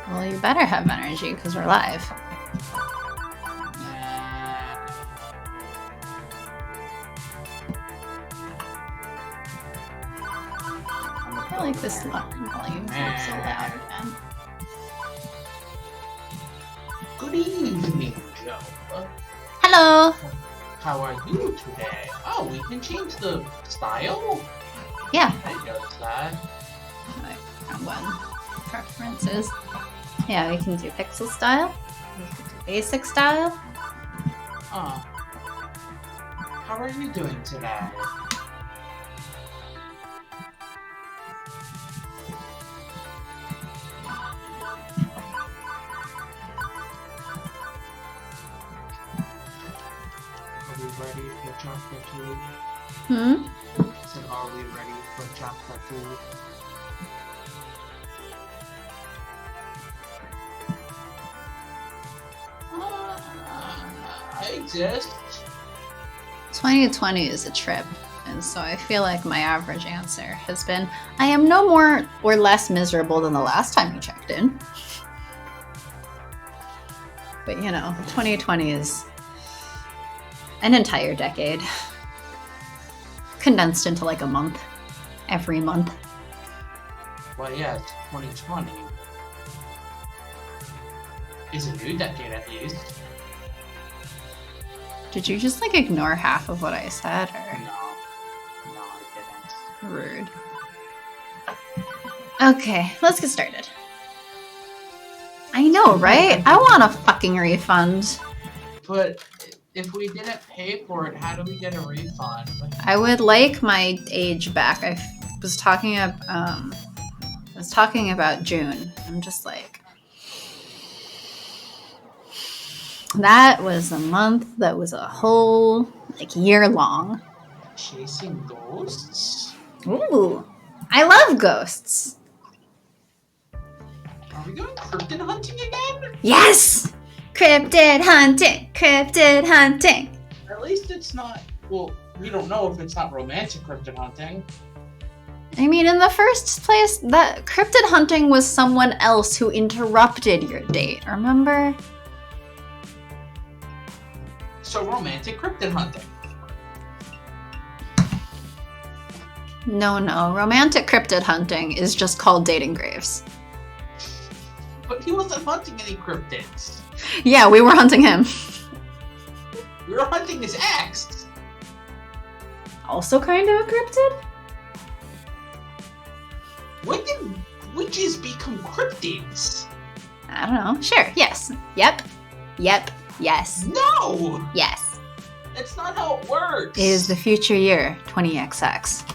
Well, you better have energy because we're live. I like this volume so loud again. Good evening, Joe. Hello! How are you today? Oh, we can change the style? Yeah. I noticed that. One preferences. Yeah, we can do pixel style. We can do basic style. How are you doing today? Are we ready for chocolate food? So are we ready for chocolate food? I just... 2020 is a trip, and so I feel like my average answer has been, I am no more or less miserable than the last time you checked in. But you know, 2020 is an entire decade. Condensed into like a month. Every month. Well, yeah, it's 2020. It's a new decade at least. Did you just like ignore half of what I said, or? No, I didn't. Rude. Okay, let's get started. I know, right? I want a fucking refund. But if we didn't pay for it, how do we get a refund? I would like my age back. I was talking about June. I'm just like, that was a month that was a whole like year long. Chasing ghosts? Ooh, I love ghosts. Are we going cryptid hunting again? Yes! Cryptid hunting! Cryptid hunting! At least it's not, well, we don't know if it's not romantic cryptid hunting. I mean, in the first place, that cryptid hunting was someone else who interrupted your date, remember? So romantic cryptid hunting. No, romantic cryptid hunting is just called dating graves. But he wasn't hunting any cryptids. Yeah, we were hunting him. We were hunting his ex. Also kind of a cryptid? When did witches become cryptids? I don't know. Sure, yes. Yep, yes. No! Yes. That's not how it works. It is the future year, 20XX.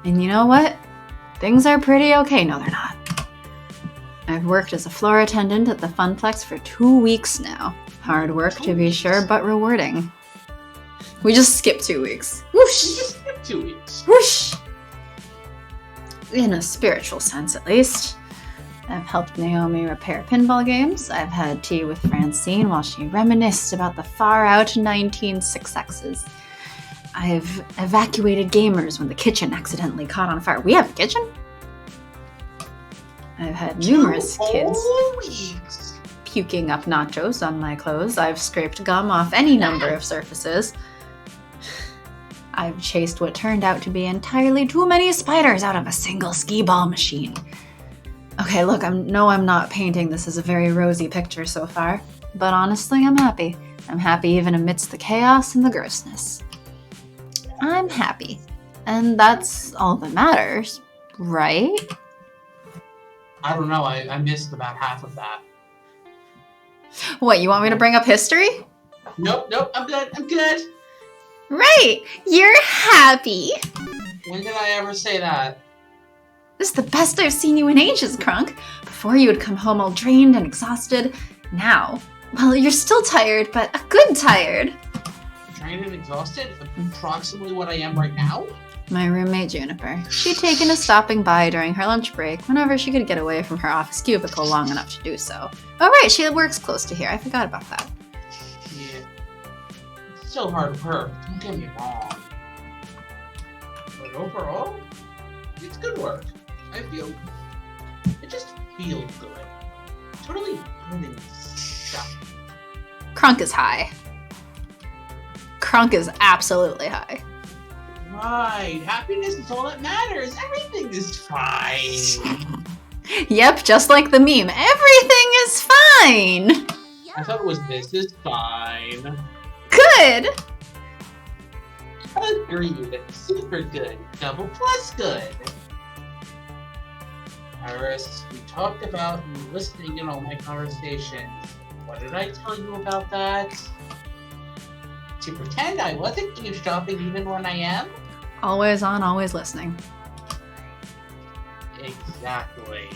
And you know what? Things are pretty okay. No, they're not. I've worked as a floor attendant at the Funplex for 2 weeks now. Hard work, to be sure, but rewarding. We just skipped 2 weeks. Whoosh! We just skipped 2 weeks. Whoosh! In a spiritual sense, at least. I've helped Naomi repair pinball games. I've had tea with Francine while she reminisced about the far-out 1960s. I've evacuated gamers when the kitchen accidentally caught on fire. We have a kitchen? I've had numerous kids weeks. puking up nachos on my clothes. I've scraped gum off any number of surfaces. I've chased what turned out to be entirely too many spiders out of a single skee-ball machine. Okay, look, I'm not painting this as a very rosy picture so far, but honestly, I'm happy. I'm happy even amidst the chaos and the grossness. I'm happy. And that's all that matters, right? I don't know, I missed about half of that. What, you want me to bring up history? Nope, I'm good. Right, you're happy. When did I ever say that? This is the best I've seen you in ages, Crunk. Before you would come home all drained and exhausted. Now, well, you're still tired, but a good tired. Drained and exhausted? Approximately what I am right now? My roommate Juniper. She'd taken to stopping by during her lunch break whenever she could get away from her office cubicle long enough to do so. Oh right, she works close to here. I forgot about that. Yeah. It's still hard work, don't get me wrong. But overall, it's good work. It just feels good. totally good and stuff. Crunk is high. Crunk is absolutely high. Right. Happiness is all that matters. Everything is fine. Yep, just like the meme. Everything is fine. I thought it was this is fine. Good. Agreed. Super good. Double plus good. Iris, we talked about you listening in all my conversations. What did I tell you about that? To pretend I wasn't eavesdropping even when I am? Always on, always listening. Exactly.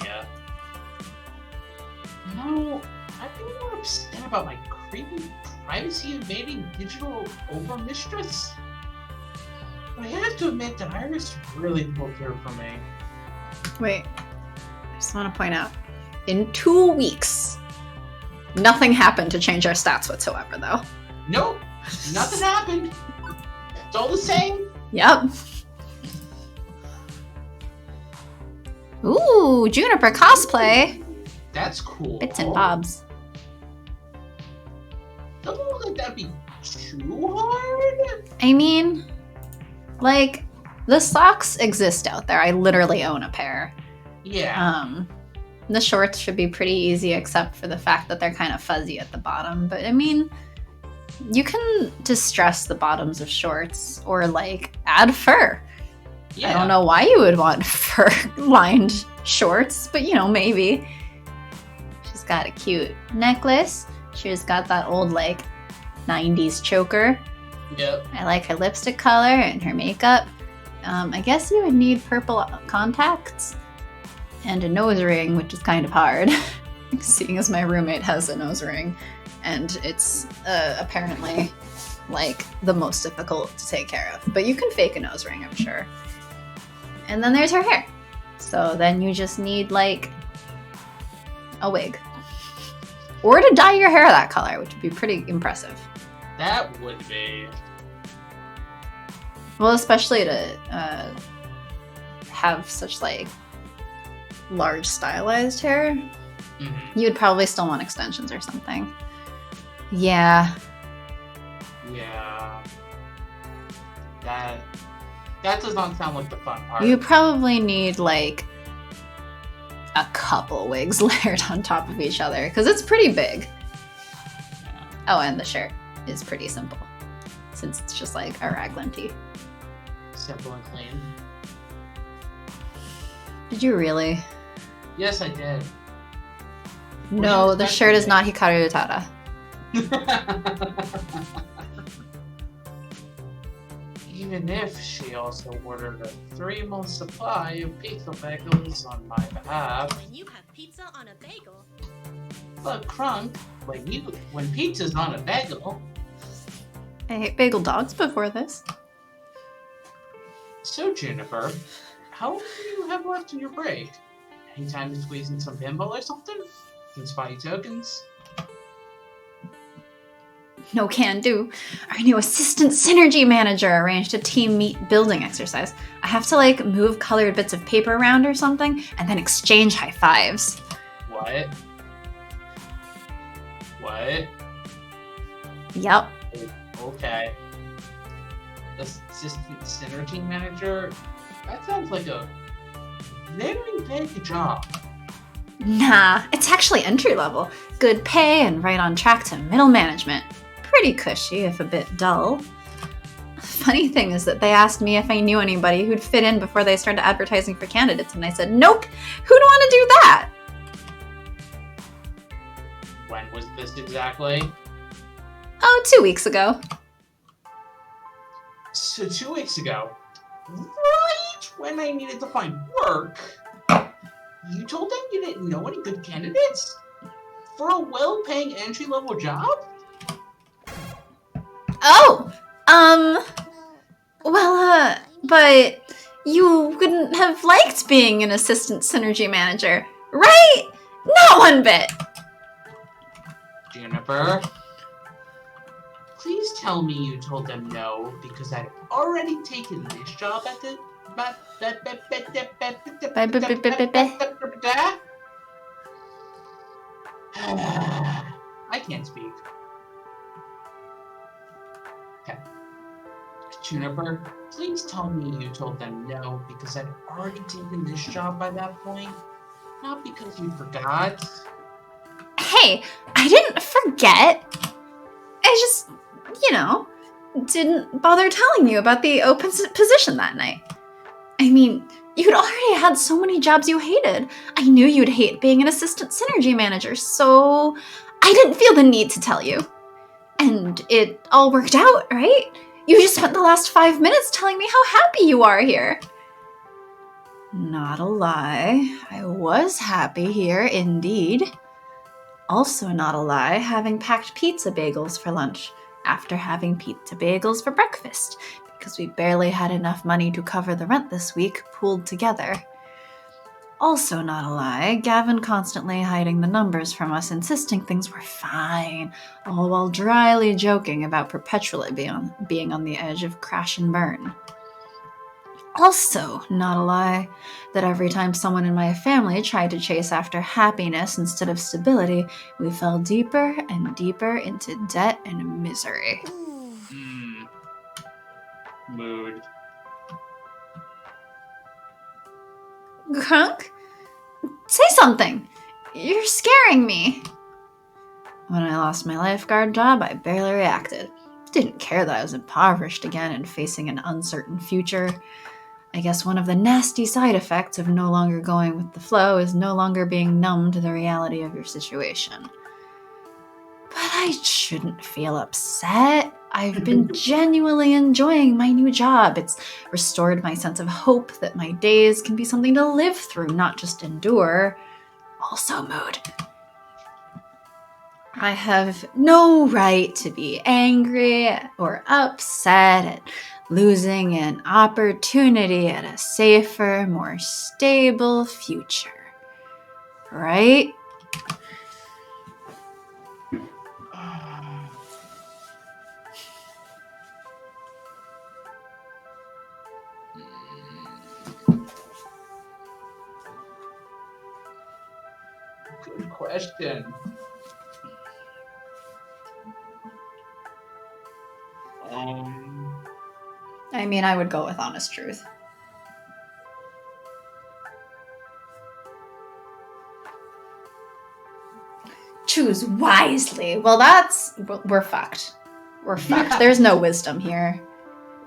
No, I've been more upset about my creepy, privacy-invading digital overmistress. But I have to admit that Iris really pulled through for me. Wait, I just want to point out, in 2 weeks, nothing happened to change our stats whatsoever, though. Nope, nothing happened. It's all the same. Yep. Ooh, Juniper cosplay. That's cool. Bits and bobs. Don't look like that'd be too hard. I mean, like, the socks exist out there. I literally own a pair. Yeah. The shorts should be pretty easy except for the fact that they're kind of fuzzy at the bottom. But I mean, you can distress the bottoms of shorts or like add fur. Yeah. I don't know why you would want fur-lined shorts, but you know, maybe. She's got a cute necklace. She's got that old like 90s choker. Yep. I like her lipstick color and her makeup. I guess you would need purple contacts and a nose ring, which is kind of hard, seeing as my roommate has a nose ring, and it's apparently like the most difficult to take care of. But you can fake a nose ring, I'm sure. And then there's her hair. So then you just need like a wig. Or to dye your hair that color, which would be pretty impressive. That would be. Well, especially to have such like large stylized hair. Mm-hmm. You'd probably still want extensions or something. Yeah. Yeah. That does not sound like the fun part. You probably need like a couple wigs layered on top of each other because it's pretty big. Yeah. Oh, and the shirt is pretty simple since it's just like a raglan tee. Simple and clean. Did you really? Yes, I did. No, the shirt is not Hikaru Utada. Even if she also ordered a 3-month supply of pizza bagels on my behalf. When you have pizza on a bagel. But Crunk, when pizza's on a bagel. I ate bagel dogs before this. So Juniper, how long do you have left in your break? Any time to squeeze in some pinball or something? Some spotty tokens? No can do. Our new assistant synergy manager arranged a team meet building exercise. I have to like move colored bits of paper around or something and then exchange high fives. What? What? Yep. Okay. Assistant synergy manager? That sounds like a very big job. Nah, it's actually entry level. Good pay and right on track to middle management. Pretty cushy, if a bit dull. Funny thing is that they asked me if I knew anybody who'd fit in before they started advertising for candidates, and I said, nope, who'd want to do that? When was this exactly? Oh, 2 weeks ago. So 2 weeks ago, right when I needed to find work, you told them you didn't know any good candidates? For a well-paying entry-level job? Oh, but you wouldn't have liked being an assistant synergy manager, right? Not one bit. Juniper, please tell me you told them no because I'd already taken this job at the... I can't speak. Okay. Juniper, please tell me you told them no because I'd already taken this job by that point. Not because you forgot. Hey, I didn't forget. I just, didn't bother telling you about the open position that night. I mean, you'd already had so many jobs you hated. I knew you'd hate being an assistant synergy manager, so I didn't feel the need to tell you. And it all worked out, right? You just spent the last 5 minutes telling me how happy you are here. Not a lie. I was happy here, indeed. Also not a lie, having packed pizza bagels for lunch after having pizza bagels for breakfast, because we barely had enough money to cover the rent this week, pooled together. Also not a lie, Gavin constantly hiding the numbers from us, insisting things were fine, all while dryly joking about perpetually being on the edge of crash and burn. Also not a lie, that every time someone in my family tried to chase after happiness instead of stability, we fell deeper and deeper into debt and misery. Mood. Crunk? Say something! You're scaring me. When I lost my lifeguard job, I barely reacted. Didn't care that I was impoverished again and facing an uncertain future. I guess one of the nasty side effects of no longer going with the flow is no longer being numb to the reality of your situation. But I shouldn't feel upset. I've been genuinely enjoying my new job. It's restored my sense of hope that my days can be something to live through, not just endure. Also, mood. I have no right to be angry or upset at losing an opportunity at a safer, more stable future. Right? Good question. I mean, I would go with honest truth. Choose wisely. Well, we're fucked. We're fucked. Yeah. There's no wisdom here.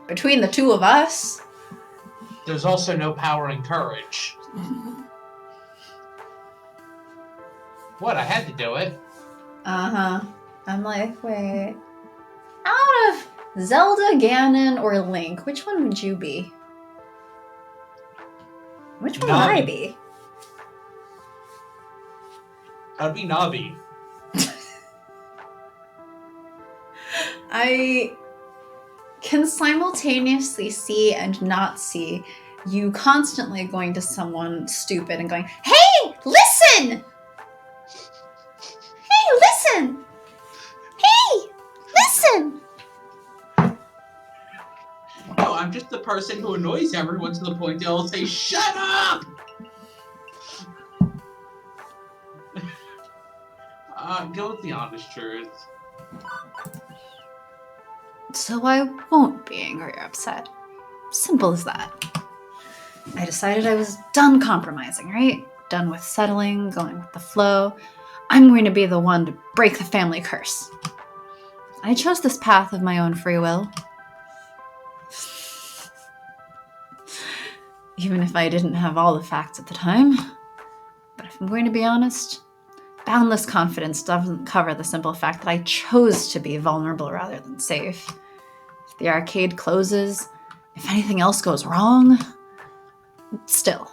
Between the two of us. There's also no power and courage. What? I had to do it. Uh-huh. I'm like, wait. Out of Zelda, Ganon, or Link, which one would you be? Which one would I be? I'd be Navi. I can simultaneously see and not see you constantly going to someone stupid and going, "Hey, listen! Hey, listen! Hey, listen!" No, I'm just the person who annoys everyone to the point they'll say, "Shut up!" Go with the honest truth. So I won't be angry or upset. Simple as that. I decided I was done compromising, right? Done with settling, going with the flow. I'm going to be the one to break the family curse. I chose this path of my own free will. Even if I didn't have all the facts at the time. But if I'm going to be honest, boundless confidence doesn't cover the simple fact that I chose to be vulnerable rather than safe. If the arcade closes, if anything else goes wrong, still,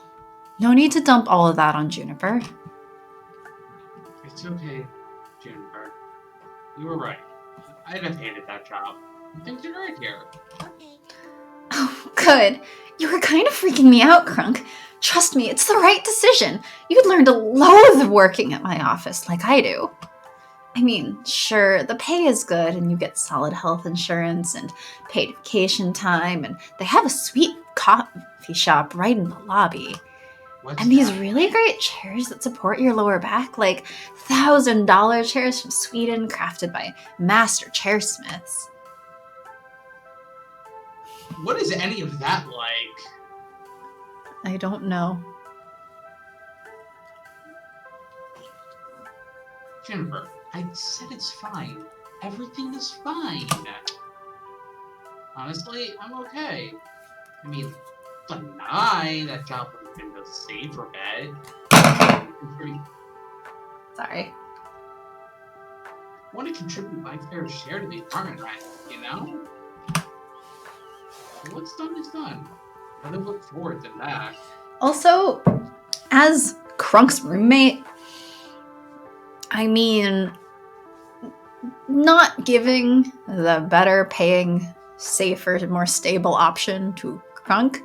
no need to dump all of that on Juniper. It's okay, Juniper. You were right. I'd have hated that job. Things are great here. Okay. Oh, good. You were kind of freaking me out, Crunk. Trust me, it's the right decision. You'd learn to loathe working at my office like I do. I mean, sure, the pay is good and you get solid health insurance and paid vacation time, and they have a sweet coffee shop right in the lobby. What's And these that? really great chairs that support your lower back, like $1,000 chairs from Sweden, crafted by master chairsmiths. What is any of that like? I don't know. Jennifer, I said it's fine. Everything is fine. Honestly, I'm okay. I mean, that job would have been the safer bet. Sorry. I want to contribute my fair share to the apartment rent, you know? What's done is done. I don't look forward to that. Also, as Crunk's roommate, I mean, not giving the better paying, safer, more stable option to Crunk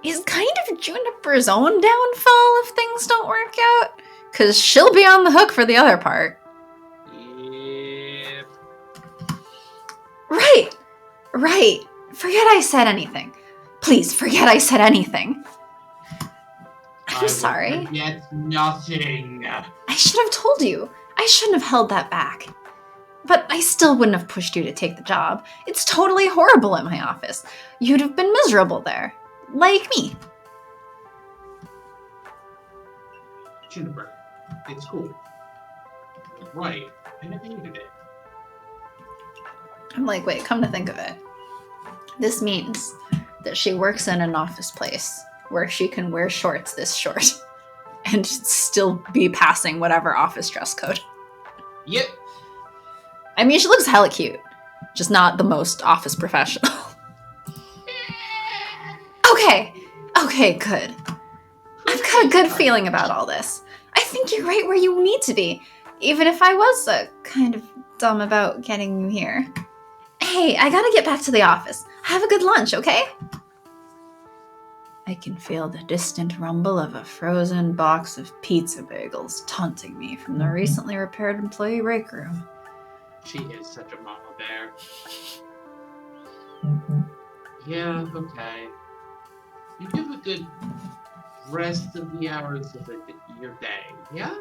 is kind of Juniper's own downfall if things don't work out. Because she'll be on the hook for the other part. Yep. Right. Forget I said anything. Please, forget I said anything. I'm sorry. Forget nothing. I should have told you. I shouldn't have held that back. But I still wouldn't have pushed you to take the job. It's totally horrible at my office. You'd have been miserable there. Like me. Juniper, it's cool. Right. I never needed it. I'm like, wait, come to think of it. This means that she works in an office place where she can wear shorts this short and still be passing whatever office dress code. Yep. I mean, she looks hella cute, just not the most office professional. Okay, good. I've got a good feeling about all this. I think you're right where you need to be, even if I was kind of dumb about getting you here. Hey, I gotta get back to the office. Have a good lunch, okay? I can feel the distant rumble of a frozen box of pizza bagels taunting me from the recently repaired employee break room. She is such a mama bear. Yeah, okay. You give a good rest of the hours of your day, yeah?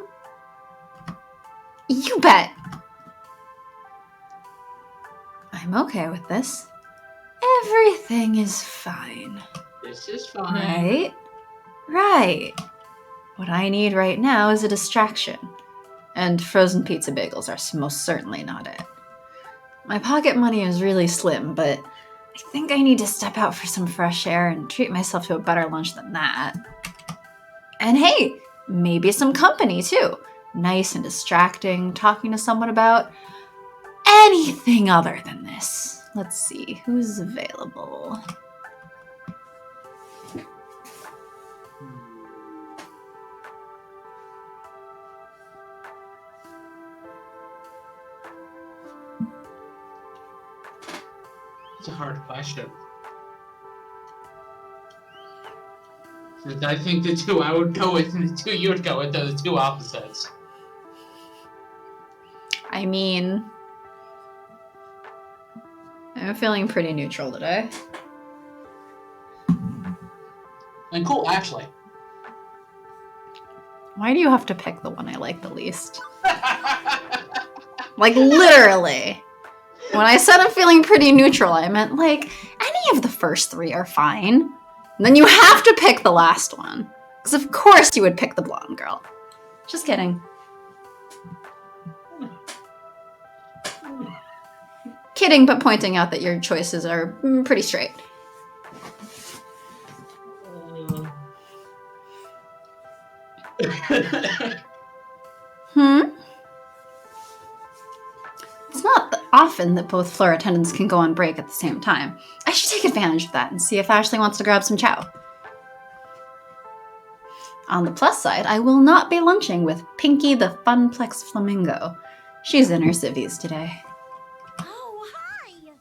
You bet. I'm okay with this. Everything is fine. This is fine. Right. What I need right now is a distraction. And frozen pizza bagels are most certainly not it. My pocket money is really slim, but I think I need to step out for some fresh air and treat myself to a better lunch than that. And hey, maybe some company too. Nice and distracting, talking to someone about anything other than this. Let's see, who's available? It's a hard question. Since I think the two I would go with and the two you would go with are the two opposites. I mean, I'm feeling pretty neutral today. And cool, actually. Why do you have to pick the one I like the least? Like, literally. When I said I'm feeling pretty neutral, I meant, like, any of the first three are fine. And then you have to pick the last one. Because of course you would pick the blonde girl. Just kidding. Kidding, but pointing out that your choices are pretty straight. It's not often that both floor attendants can go on break at the same time. I should take advantage of that and see if Ashley wants to grab some chow. On the plus side, I will not be lunching with Pinky the Funplex Flamingo. She's in her civvies today. Oh, hi!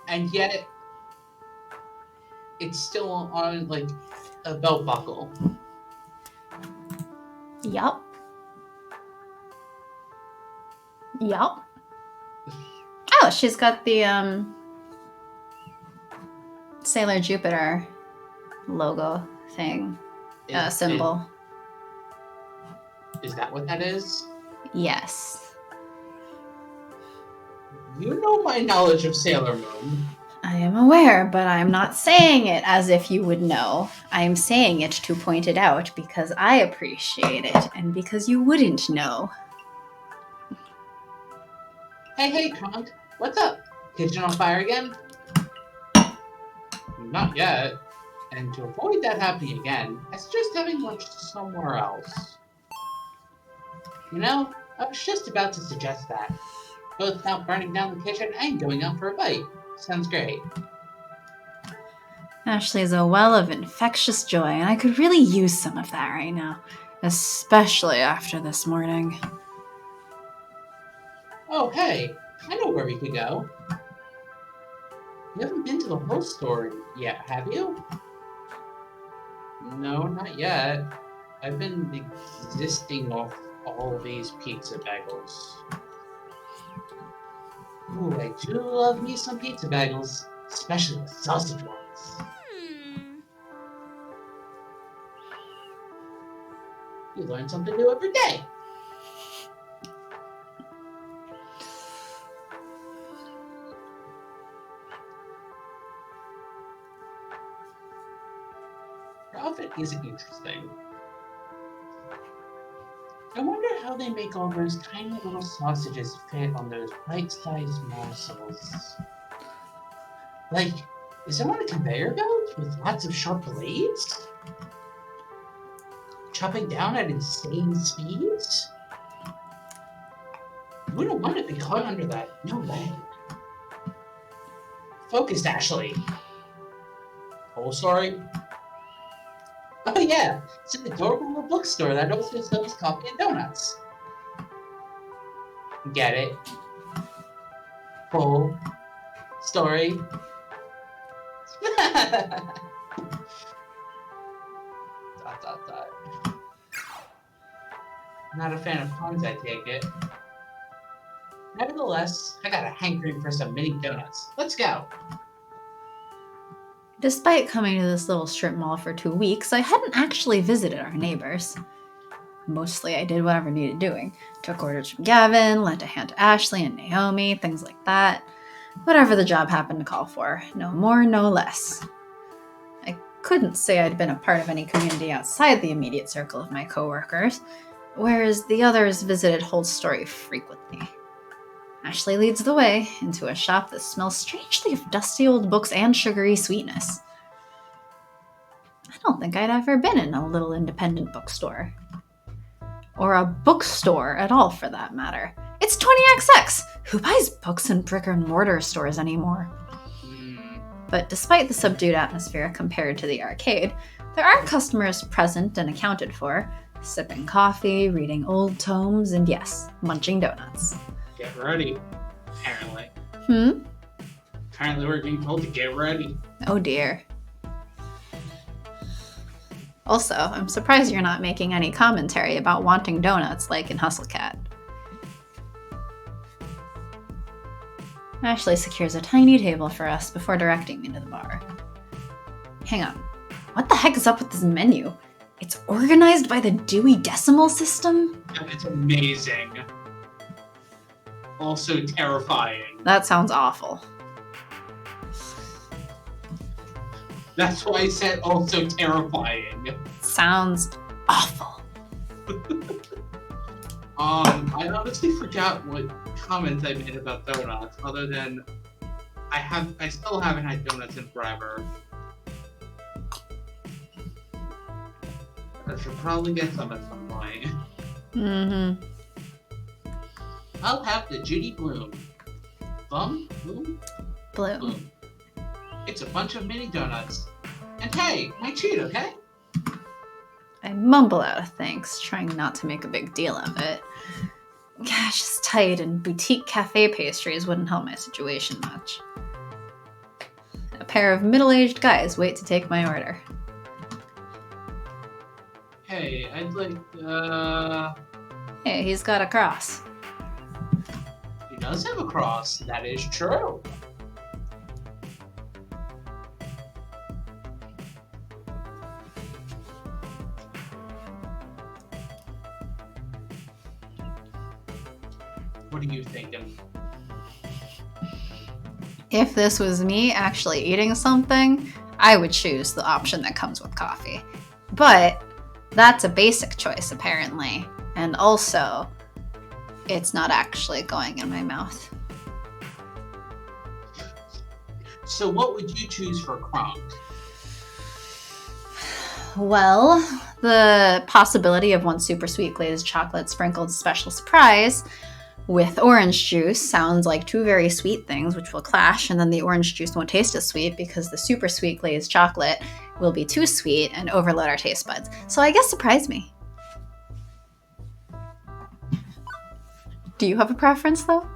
And yet, it's still on, like, a belt buckle. Yup. Oh, she's got the Sailor Jupiter logo thing, Is- symbol. Is that what that is? Yes. You know my knowledge of Sailor Moon. I am aware, but I'm not saying it as if you would know. I am saying it to point it out because I appreciate it and because you wouldn't know. Hey, Kronk, what's up? Kitchen on fire again? Not yet. And to avoid that happening again, I suggest having lunch somewhere else. You know, I was just about to suggest that. Both not burning down the kitchen and going out for a bite. Sounds great. Ashley is a well of infectious joy, and I could really use some of that right now, especially after this morning. Oh, hey, I know where we could go. You haven't been to the whole store yet, have you? No, not yet. I've been existing off all these pizza bagels. Ooh, I do love me some pizza bagels, especially the sausage ones. You learn something new every day. Your outfit is interesting. I wonder how they make all those tiny little sausages fit on those bite-sized morsels. Like, is it on a conveyor belt with lots of sharp blades? Chopping down at insane speeds? You wouldn't want to be caught under that. No way. Focus, Ashley. Whole story? Oh yeah, it's an adorable little bookstore that also sells coffee and donuts. Get it? Full story? Dot, dot, dot. Not a fan of puns, I take it. Nevertheless, I got a hankering for some mini donuts. Let's go. Despite coming to this little strip mall for 2 weeks, I hadn't actually visited our neighbors. Mostly I did whatever needed doing. Took orders from Gavin, lent a hand to Ashley and Naomi, things like that. Whatever the job happened to call for. No more, no less. I couldn't say I'd been a part of any community outside the immediate circle of my coworkers, whereas the others visited Hold's Story frequently. Ashley leads the way into a shop that smells strangely of dusty old books and sugary sweetness. I don't think I'd ever been in a little independent bookstore. Or a bookstore at all, for that matter. It's 20XX! Who buys books in brick and mortar stores anymore? But despite the subdued atmosphere compared to the arcade, there are customers present and accounted for, sipping coffee, reading old tomes, and yes, munching donuts. Get ready, apparently. Apparently we're being told to get ready. Oh dear. Also, I'm surprised you're not making any commentary about wanting donuts like in Hustle Cat. Ashley secures a tiny table for us before directing me to the bar. Hang on. What the heck is up with this menu? It's organized by the Dewey Decimal System? It's amazing. Also terrifying. That sounds awful. That's why I said also terrifying. Sounds awful. I honestly forgot what comments I made about donuts, other than I still haven't had donuts in forever. I should probably get some at some point. Mm-hmm. I'll have the Judy Bloom. Bloom? Bloom. Bloom. It's a bunch of mini donuts. And hey, my treat, okay? I mumble out a thanks, trying not to make a big deal of it. Cash is tight, and boutique cafe pastries wouldn't help my situation much. A pair of middle-aged guys wait to take my order. Hey, I'd like, Hey, he's got a cross. He does have a cross, that is true. What are you thinking? If this was me actually eating something, I would choose the option that comes with coffee. But that's a basic choice, apparently. And also, it's not actually going in my mouth. So what would you choose for Kronk? Well, the possibility of one super sweet glazed chocolate sprinkled special surprise with orange juice sounds like two very sweet things which will clash, and then the orange juice won't taste as sweet because the super sweet glazed chocolate will be too sweet and overload our taste buds. So I guess surprise me. Do you have a preference though?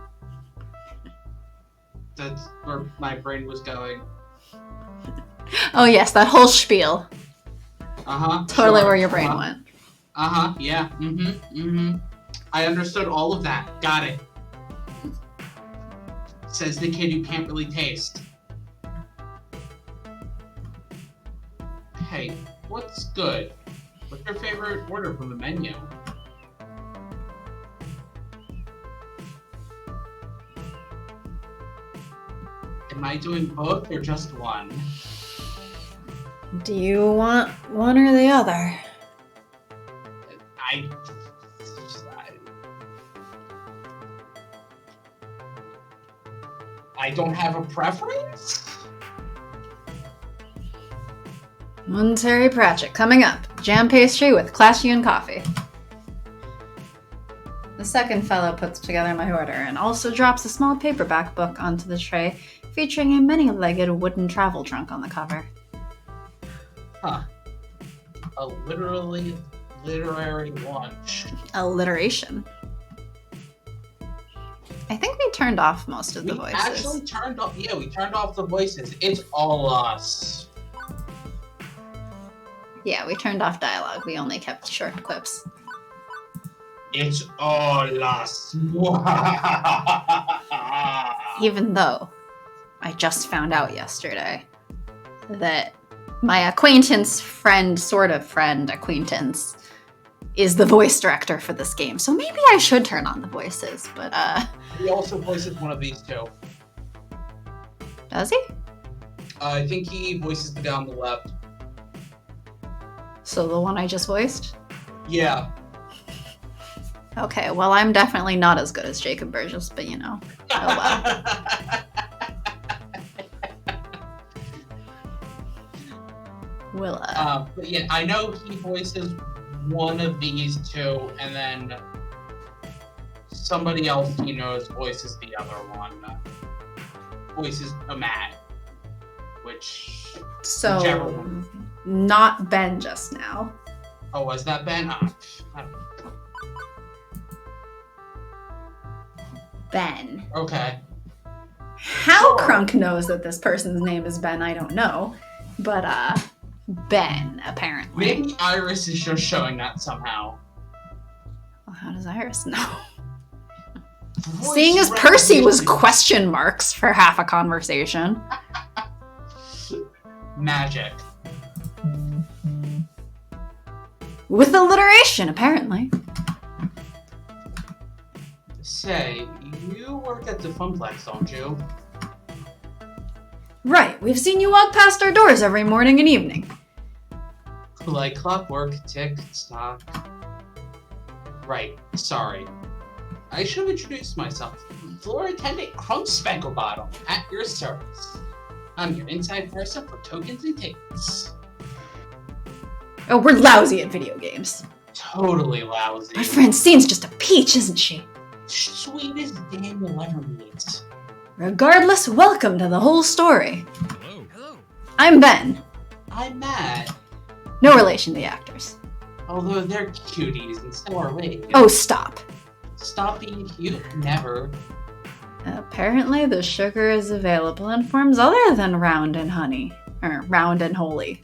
That's where my brain was going. Oh yes, that whole spiel. Totally Sure. where your brain went. Yeah. I understood all of that. Got it. Says the kid who can't really taste. Hey, what's good? What's your favorite order from the menu? Am I doing both or just one? Do you want one or the other? I don't have a preference? One Terry Pratchett coming up. Jam pastry with Clashian coffee. The second fellow puts together my order and also drops a small paperback book onto the tray, featuring a many-legged wooden travel trunk on the cover. Huh. A literary lunch. Alliteration. I think we turned off most of the We voices. actually turned off, we turned off the voices. It's all us. Yeah, we turned off dialogue. We only kept short clips. It's all us. Even though I just found out yesterday that my acquaintance, acquaintance, is the voice director for this game. So maybe I should turn on the voices, but He also voices one of these two. does he? I think he voices the guy on the left. So the one I just voiced? Yeah. Okay, well I'm definitely not as good as Jacob Burgess, but you know. Oh well. But yeah, I know he voices one of these two, and then somebody else he knows voices the other one. Voices a Matt, whichever So one. not Ben just now. Oh, was that Ben? I don't know. Ben. Okay. How Sure. Crunk knows that this person's name is Ben, I don't know. But Ben, apparently. Maybe Iris is just showing that somehow. Well, how does Iris know? Voice Seeing as Percy was recognition. question marks for half a conversation. Magic. With alliteration, apparently. Say, you work at the Funplex, don't you? Right, we've seen you walk past our doors every morning and evening. Like clockwork, tick, tock. Right, sorry. I should have introduced myself. Floor attendant Crunk Spanklebottom, at your service. I'm your inside person for tokens and tickets. Oh, we're lousy at video games. Totally lousy. But Francine's just a peach, isn't she? Sweetest damn you'll ever meet. Regardless, welcome to the whole story. Hello. I'm Ben. I'm Matt. No relation to the actors. Although they're cuties and so are we. Oh, stop. Stop being cute. Never. Apparently the sugar is available in forms other than round and honey. Or round and holy.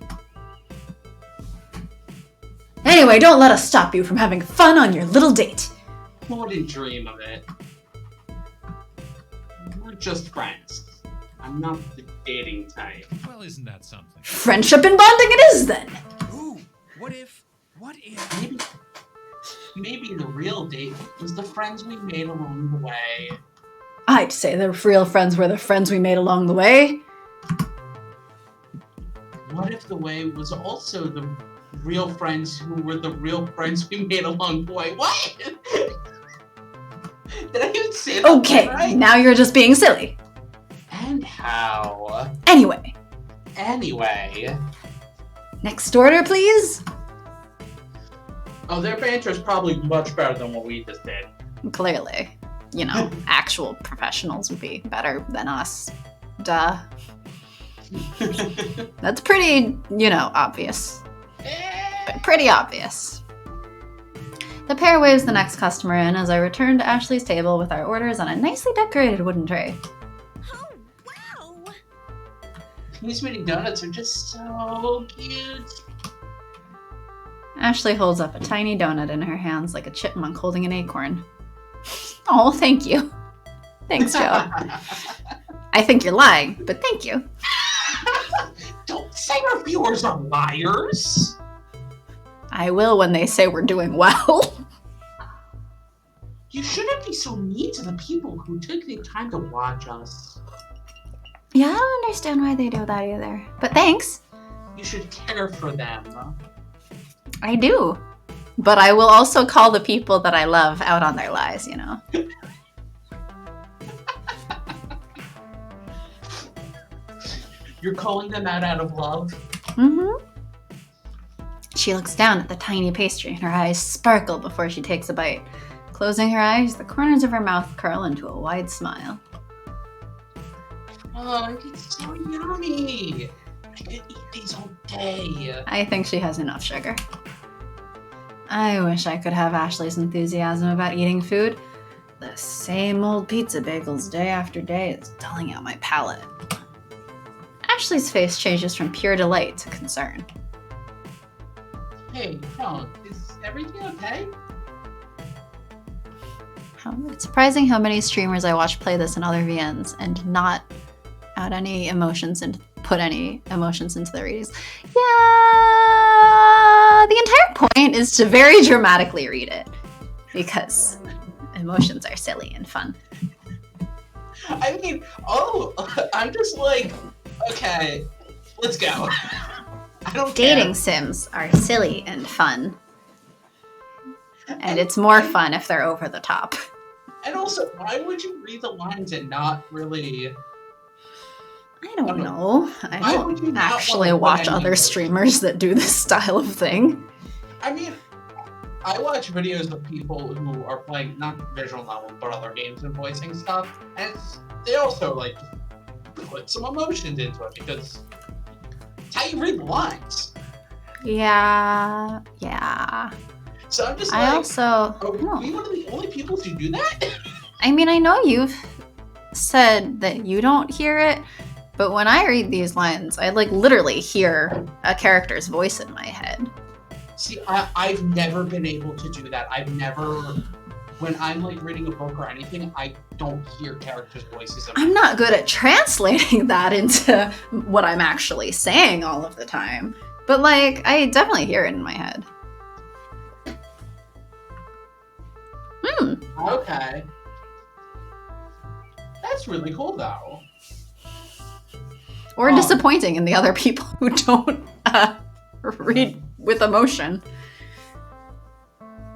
Anyway, don't let us stop you from having fun on your little date. Wouldn't dream of it. We're just friends. I'm not the dating type. Well, isn't that something? Friendship and bonding it is then. Ooh, what if? Maybe Maybe the real date was the friends we made along the way. I'd say the real friends were the friends we made along the way. What if the way was also the real friends who were the real friends we made along the way? What? Did I even say that Okay, right? now you're just being silly. And how? Anyway, next order, please. Oh, their banter is probably much better than what we just did. Clearly, you know, actual professionals would be better than us. Duh. That's pretty, you know, obvious. Pretty obvious. The pair waves the next customer in as I return to Ashley's table with our orders on a nicely decorated wooden tray. Oh, wow. These mini donuts are just so cute. Ashley holds up a tiny donut in her hands like a chipmunk holding an acorn. Oh, thank you. Thanks, Joe. I think you're lying, but thank you. Don't say our viewers are liars. I will when they say we're doing well. You shouldn't be so mean to the people who took the time to watch us. Yeah, I don't understand why they do that either. But thanks. You should care for them. I do. But I will also call the people that I love out on their lies, you know? You're calling them out of love? Mm-hmm. She looks down at the tiny pastry and her eyes sparkle before she takes a bite. Closing her eyes, the corners of her mouth curl into a wide smile. Oh, it's so yummy. I could eat these all day. I think she has enough sugar. I wish I could have Ashley's enthusiasm about eating food. The same old pizza bagels day after day is dulling out my palate. Ashley's face changes from pure delight to concern. Hey, no, is everything okay? It's surprising how many streamers I watch play this in other VNs and not add any emotions and put any emotions into their readings. Yeah, the entire point is to very dramatically read it because emotions are silly and fun. I mean, I'm just like, okay, let's go. I don't Dating care. sims are silly and fun. And it's more fun if they're over the top. And also, why would you read the lines and not really... I don't know. I Why would you don't not actually wanna put watch any other emotion? streamers that do this style of thing. I mean, I watch videos of people who are playing, not visual novels, but other games and voicing stuff, and they also, like, put some emotions into it, because it's how you read the lines. Yeah. So I'm just I like, also... are we no. one of the only people to do that? I mean, I know you've said that you don't hear it, but when I read these lines, I like literally hear a character's voice in my head. See, I've never been able to do that. I've never, when I'm like reading a book or anything, I don't hear characters' voices. I'm not good at translating that into what I'm actually saying all of the time, but like, I definitely hear it in my head. Okay. That's really cool, though. Or disappointing in the other people who don't read with emotion.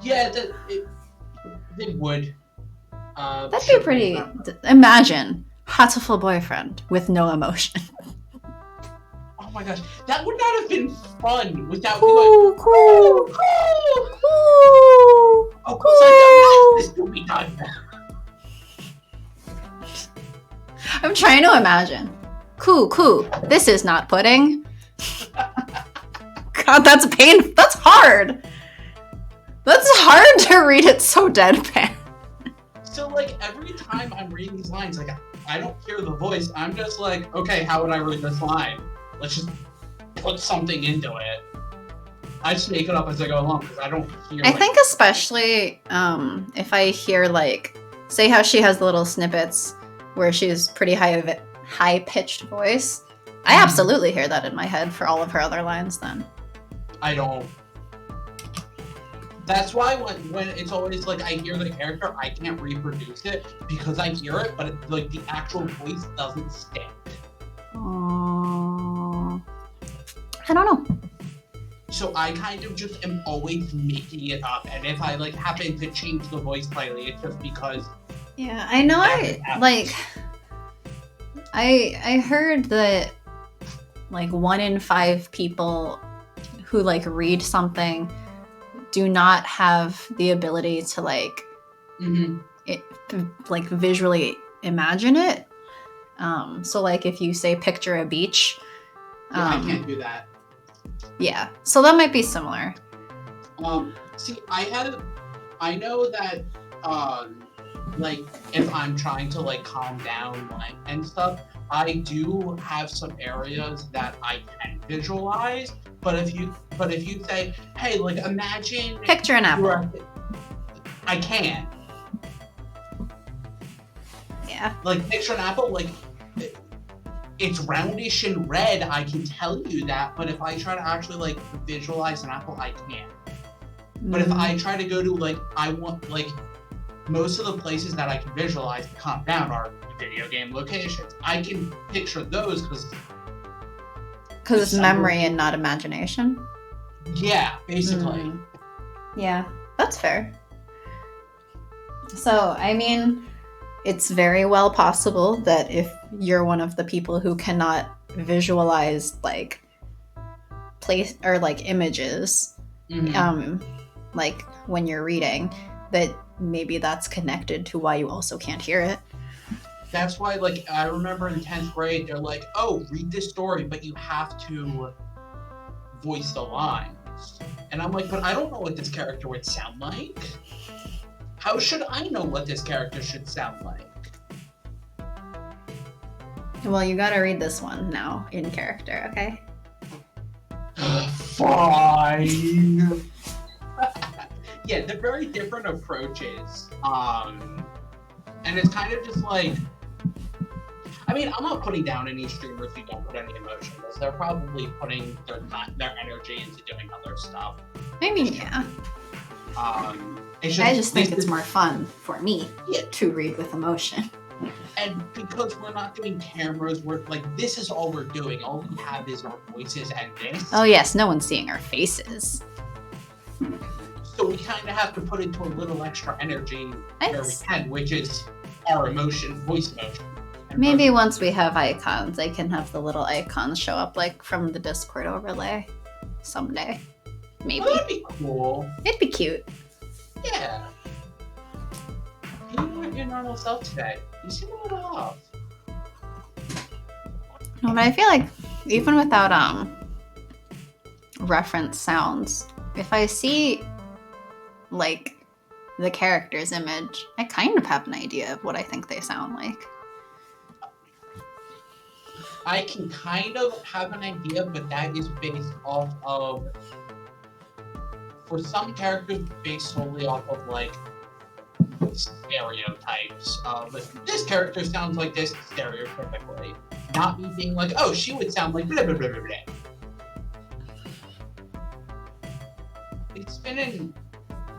Yeah, they would. That'd be pretty... Imagine, hateful boyfriend with no emotion. Oh my gosh, that would not have been fun without me Cool, going, cool, cool. cool. Of course I done that. This will be done. I'm trying to imagine. Coo. This is not pudding. God, that's pain. That's hard. That's hard to read it so deadpan. So like every time I'm reading these lines, like I don't hear the voice. I'm just like, okay, how would I read this line? Let's just put something into it. I just make it up as I go along because I don't hear. I think especially if I hear like, say how she has the little snippets where she's pretty high-pitched voice. I absolutely hear that in my head for all of her other lines then. I don't. That's why when it's always like I hear the character, I can't reproduce it because I hear it, but like the actual voice doesn't stick. I don't know. So I kind of just am always making it up, and if I like happen to change the voice slightly, it's just because. Yeah, I know. I heard that like 1 in 5 people who like read something do not have the ability to like like visually imagine it. So like if you say picture a beach, I can't do that. Yeah, so that might be similar. See, I know that like if I'm trying to like calm down and stuff, I do have some areas that I can visualize. But if you say, hey, like imagine picture an apple. I can. Yeah. Like picture an apple, like it's roundish and red, I can tell you that, but if I try to actually like visualize an apple, I can't. But if I try to go to like I want like most of the places that I can visualize to calm down are video game locations. I can picture those because it's memory and not imagination. Yeah, basically. Yeah, that's fair. So, I mean, it's very well possible that if you're one of the people who cannot visualize like place or like images, like when you're reading, that maybe that's connected to why you also can't hear it. That's why, like, I remember in 10th grade, they're like, oh, read this story, but you have to voice the lines. And I'm like, but I don't know what this character would sound like. How should I know what this character should sound like? Well, you gotta read this one now in character, okay? Fine. Yeah, they're very different approaches. And it's kind of just like, I mean, I'm not putting down any streamers who don't put any emotion, because they're probably putting their energy into doing other stuff. I mean, yeah. I just think it's more fun for me to read with emotion. And because we're not doing cameras, we're like, this is all we're doing. All we have is our voices and this. Oh yes, no one's seeing our faces. So we kind of have to put into a little extra energy where we can, which is our emotion, voice emotion. Maybe once we have icons, I can have the little icons show up like from the Discord overlay someday. Maybe. Well, that'd be cool. It'd be cute. Yeah. You weren't your normal self today. You seem a little off. No, but I feel like even without reference sounds, if I see like the character's image, I kind of have an idea of what I think they sound like. I can kind of have an idea, but that is based off of, for some characters, based solely off of like stereotypes. This character sounds like this stereotypically. Not me being like, oh, she would sound like blah blah blah blah blah. It's been an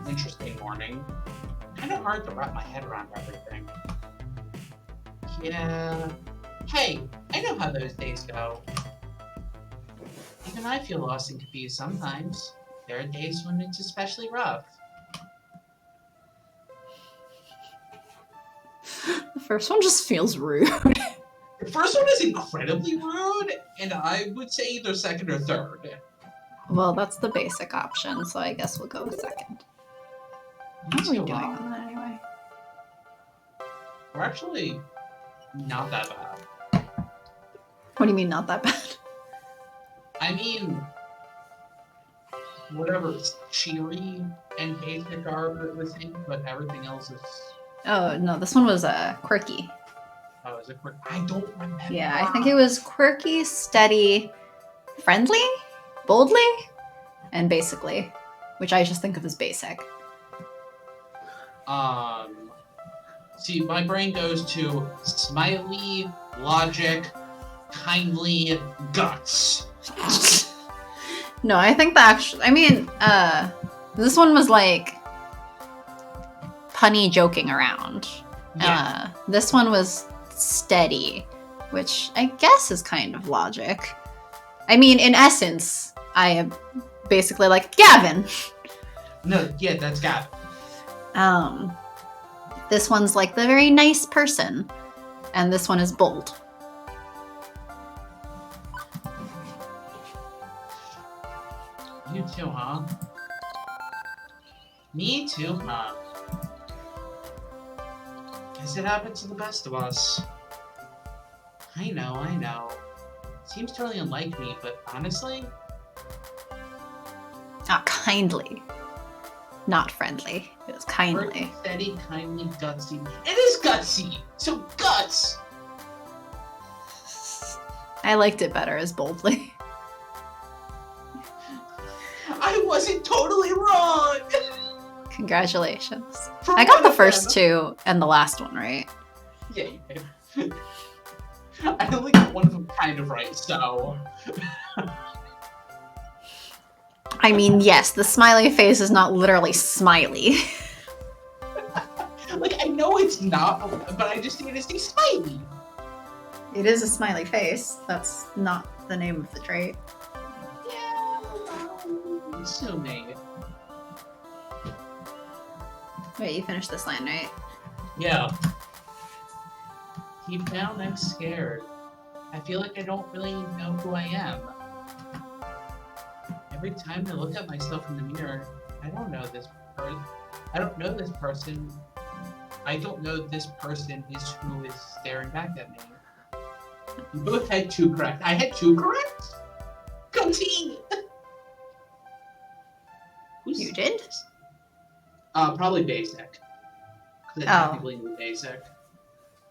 interesting morning. Kind of hard to wrap my head around everything. Yeah. Hey, I know how those days go. Even I feel lost and confused sometimes. There are days when it's especially rough. The first one just feels rude. The first one is incredibly rude, and I would say either second or third. Well, that's the basic option, so I guess we'll go with second. How are we doing on that anyway? We're actually not that bad. What do you mean not that bad? I mean, whatever, cheery and basic are the same, but everything else is... Oh, no, this one was quirky. Oh, is it quirky? I don't remember. Yeah, I think it was quirky, steady, friendly, boldly, and basically, which I just think of as basic. See, my brain goes to smiley, logic, kindly, guts. No, I think the actual, I mean, This one was like punny joking around. Yeah. This one was steady, which I guess is kind of logic. I mean, in essence, I am basically like Gavin. No, yeah, that's Gavin. This one's like the very nice person, and this one is bold. You too, huh? Me too, huh? Guess it happens to the best of us. I know. Seems totally unlike me, but honestly... Not kindly. Not friendly. It was kindly. Steady, kindly, gutsy. It is gutsy! So guts! I liked it better as boldly. I wasn't totally wrong! Congratulations. For I got one the of first them. two and the last one right. Yeah, you did. I only got one of them kind of right, so... I mean, yes, the smiley face is not literally smiley. Like, I know it's not, but I just need to say smiley. It is a smiley face. That's not the name of the trait. Yeah, assuming. Wait, you finished this line, right? Yeah. Deep down, I'm scared. I feel like I don't really know who I am. Every time I look at myself in the mirror, I don't know this person. I don't know this person. I don't know this person is who is staring back at me. You both had 2 correct. I had 2 correct? Go team! Who's You did? Probably basic. Because I technically knew basic.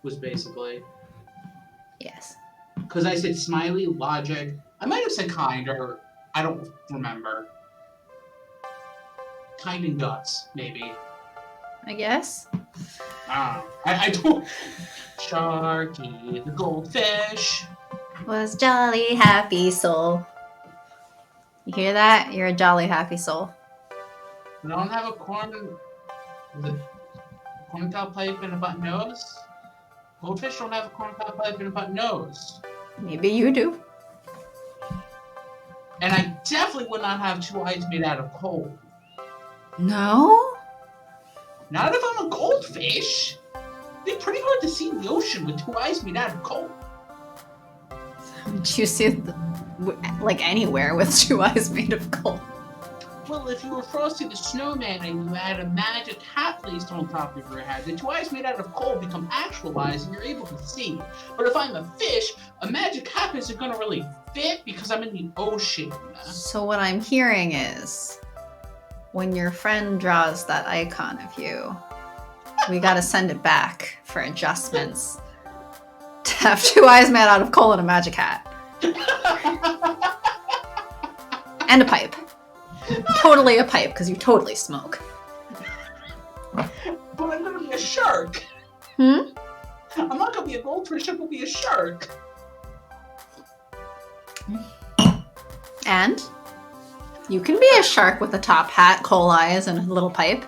Was basically. Yes. Because I said smiley, logic. I might have said kind, or I don't remember. Kind and guts, maybe. I guess. I don't. Sharky, the goldfish. Was jolly happy soul. You hear that? You're a jolly happy soul. I don't have a corncob pipe and a button nose. Goldfish don't have a corncob pipe and a button nose. Maybe you do. And I definitely would not have 2 eyes made out of coal. No? Not if I'm a goldfish. It'd be pretty hard to see the ocean with 2 eyes made out of coal. Would you see like anywhere with 2 eyes made of gold? Well, if you were Frosty the Snowman and you had a magic hat placed on top of your head, the 2 eyes made out of coal become actualized and you're able to see. But if I'm a fish, a magic hat isn't going to really fit because I'm in the ocean. So what I'm hearing is, when your friend draws that icon of you, we gotta send it back for adjustments to have 2 eyes made out of coal and a magic hat. And a pipe. Totally a pipe, because you totally smoke. But I'm going to be a shark. Hmm? I'm not going to be a goldfish, I'm going to be a shark. And you can be a shark with a top hat, coal eyes, and a little pipe.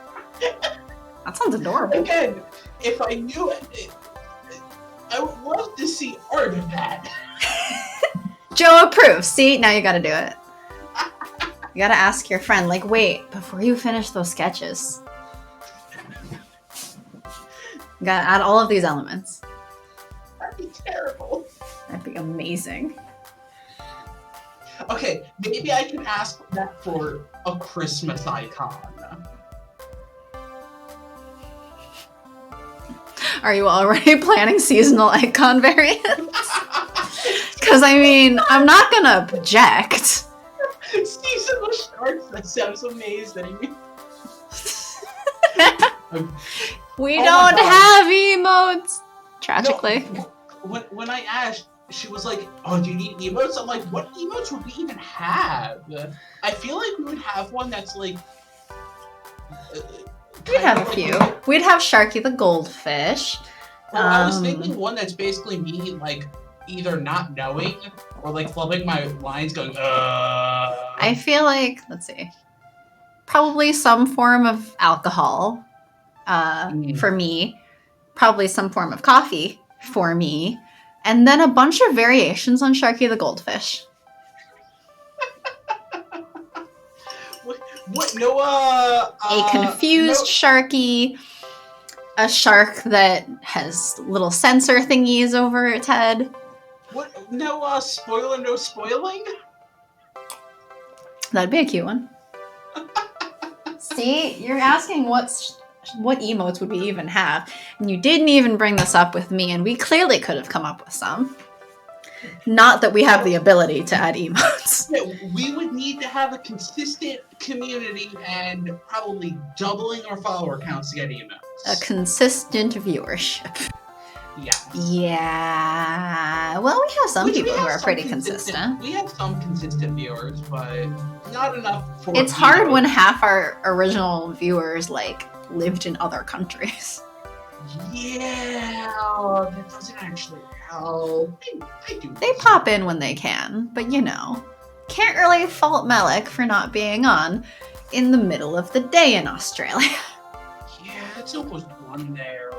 That sounds adorable. Again, if I knew it, I would love to see art of that. Joe approves. See, now you gotta do it. You gotta ask your friend, like, wait, before you finish those sketches, you gotta add all of these elements. That'd be terrible. That'd be amazing. Okay, maybe I can ask that for a Christmas icon. Are you already planning seasonal icon variants? Because, I mean, I'm not gonna object. Seasonal sharks, that sounds amazing. We Oh my don't God. have emotes, tragically. No, when I asked, she was like, oh, do you need emotes? I'm like, what emotes would we even have? I feel like we would have one that's like... We'd have a few. We'd have Sharky the goldfish. Well, I was thinking one that's basically me, like, either not knowing or, like, flubbing my lines going, I feel like, let's see. probably some form of alcohol for me, probably some form of coffee for me, and then a bunch of variations on Sharky the Goldfish. What? No, A confused Sharky, a shark that has little sensor thingies over its head. What? No, spoiler, no spoiling? That'd be a cute one. See, you're asking what emotes would we even have, and you didn't even bring this up with me, and we clearly could have come up with some. Not that we have the ability to add emotes. We would need to have a consistent community and probably doubling our follower counts to get emotes. A consistent viewership. Yes. Yeah. Well, we have some people who are pretty consistent. We have some consistent viewers, but not enough for It's hard when half our original viewers, like, lived in other countries. Yeah, that doesn't actually help. I do. They pop in when they can, but you know. Can't really fault Malik for not being on in the middle of the day in Australia. Yeah, it's almost one there.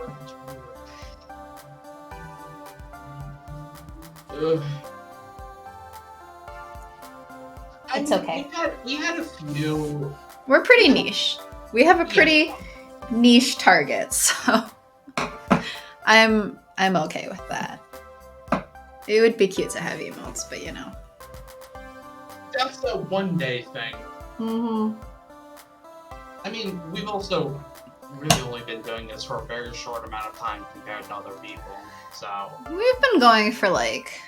Ugh. It's okay. We had a few. We're pretty niche. We have a pretty niche target, so I'm okay with that. It would be cute to have emotes, but you know. That's a one-day thing. Mm-hmm. I mean, we've also really only been doing this for a very short amount of time compared to other people, so... We've been going for like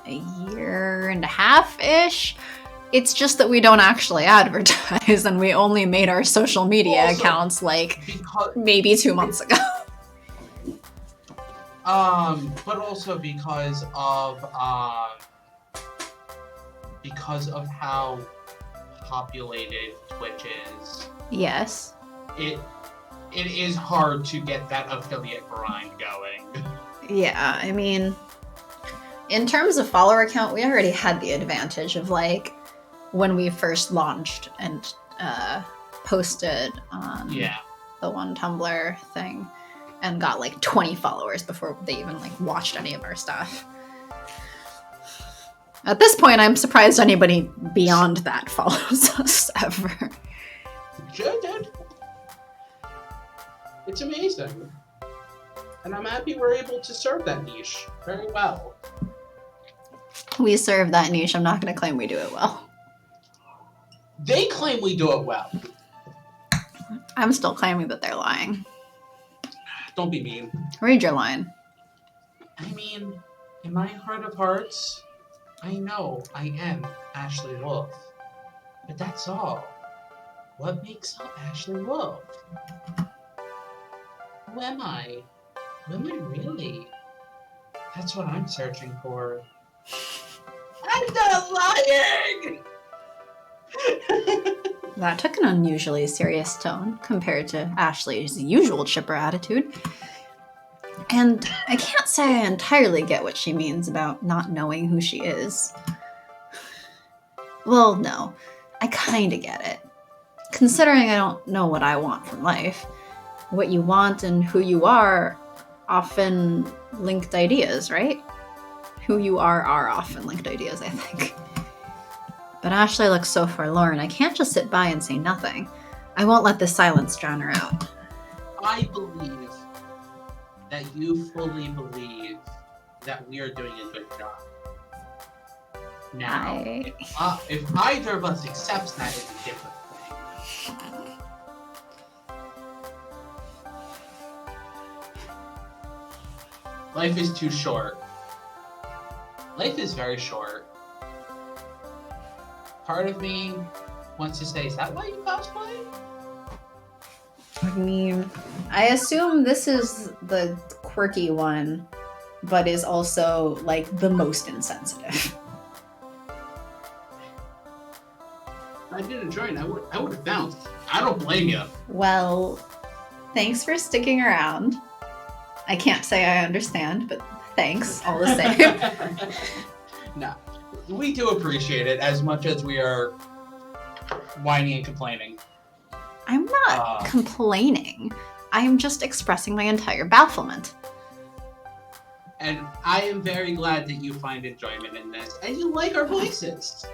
a year and a half-ish. It's just that we don't actually advertise, and we only made our social media accounts like maybe 2 months ago. But also because of how populated Twitch is. Yes. It is hard to get that affiliate grind going. Yeah, I mean, in terms of follower count, we already had the advantage of like when we first launched and posted on the one Tumblr thing and got like 20 followers before they even like watched any of our stuff. At this point, I'm surprised anybody beyond that follows us ever. Good. It's amazing. And I'm happy we're able to serve that niche very well. We serve that niche. I'm not going to claim we do it well. They claim we do it well. I'm still claiming that they're lying. Don't be mean. Read your line. I mean, in my heart of hearts, I know I am Ashley Wolf. But that's all. What makes up Ashley Wolf? Who am I? Who am I really? That's what I'm searching for. I'm not lying! That took an unusually serious tone compared to Ashley's usual chipper attitude. And I can't say I entirely get what she means about not knowing who she is. Well, no. I kinda get it. Considering I don't know what I want from life, what you want and who you are often linked ideas, right? Who you are often linked ideas, I think. But Ashley looks so forlorn, I can't just sit by and say nothing. I won't let the silence drown her out. I believe that you fully believe that we are doing a good job. Now, if either of us accepts that, it's a different thing. Life is too short. Life is very short. Part of me wants to say, is that why you cosplay? I mean, I assume this is the quirky one, but is also, like, the most insensitive. I didn't join. I would have bounced. I don't blame you. Well, thanks for sticking around. I can't say I understand, but thanks all the same. No, we do appreciate it as much as we are whining and complaining. I'm not complaining. I'm just expressing my entire bafflement. And I am very glad that you find enjoyment in this, and you like our voices.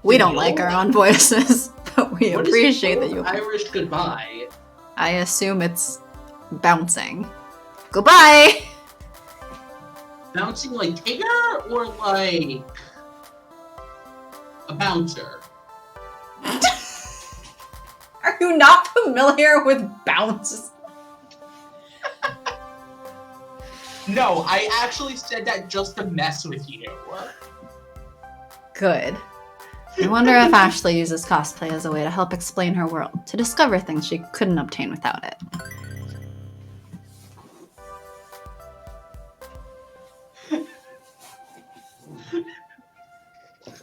We don't like our own voices, but we What is appreciate that you. Irish goodbye. I assume it's bouncing. Goodbye! Bouncing like Tigger or like a bouncer? Are you not familiar with bounce? No, I actually said that just to mess with you. Good. I wonder if Ashley uses cosplay as a way to help explain her world, to discover things she couldn't obtain without it.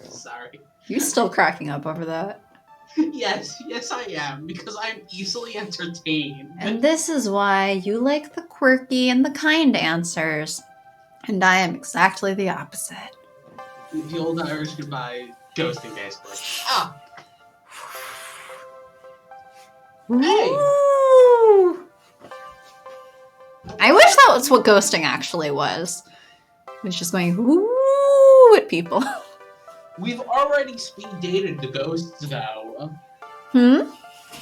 Sorry. You still cracking up over that? Yes, I am, because I'm easily entertained. And this is why you like the quirky and the kind answers, and I am exactly the opposite. The old Irish goodbye, ghosting basically. Ah! Hey! Ooh. I wish that was what ghosting actually was. It was just going ooh at people. We've already speed dated the ghosts, though.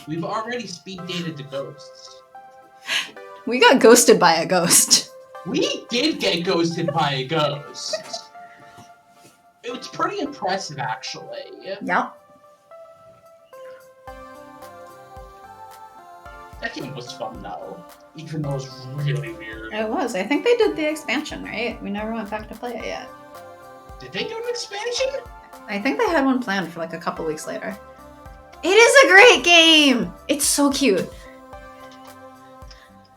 We've already speed dated the ghosts. We got ghosted by a ghost. We did get ghosted by a ghost. It was pretty impressive, actually. Yep. That game was fun, though. Even though it was really weird. It was. I think they did the expansion, right? We never went back to play it yet. Did they do an expansion? I think they had one planned for like a couple weeks later. It is a great game! It's so cute.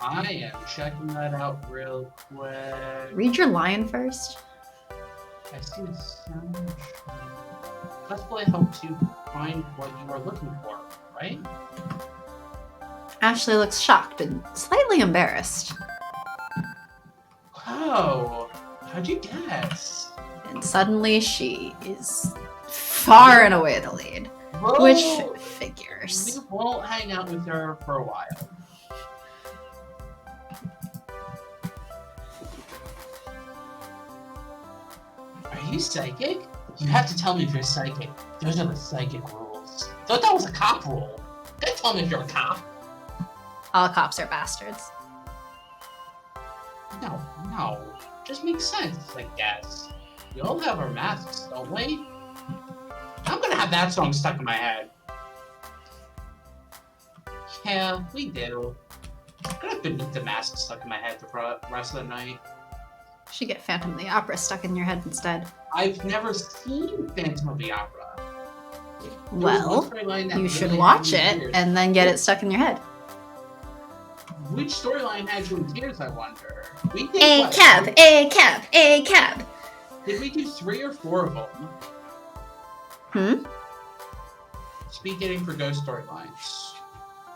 I am checking that out real quick. Read your line first. I see the sound. Cosplay helps you find what you are looking for, right? Ashley looks shocked and slightly embarrassed. Wow, how'd you guess? And suddenly she is far and away the lead. Whoa. Which figures. We won't hang out with her for a while. Are you psychic? You have to tell me if you're psychic. Those are the psychic rules. Thought that was a cop rule. Don't tell me if you're a cop. All cops are bastards. No. Just makes sense, I guess. We all have our masks, don't we? I'm gonna have that song stuck in my head. Yeah, we do. I'm gonna have the mask stuck in my head the rest of the night. Should get Phantom of the Opera stuck in your head instead. I've never seen Phantom of the Opera. Well, you should watch it and then get it stuck in your head. Which storyline had you in tears, I wonder? We did A what? cab. Did we do 3 or 4 of them? Speed dating for ghost storylines.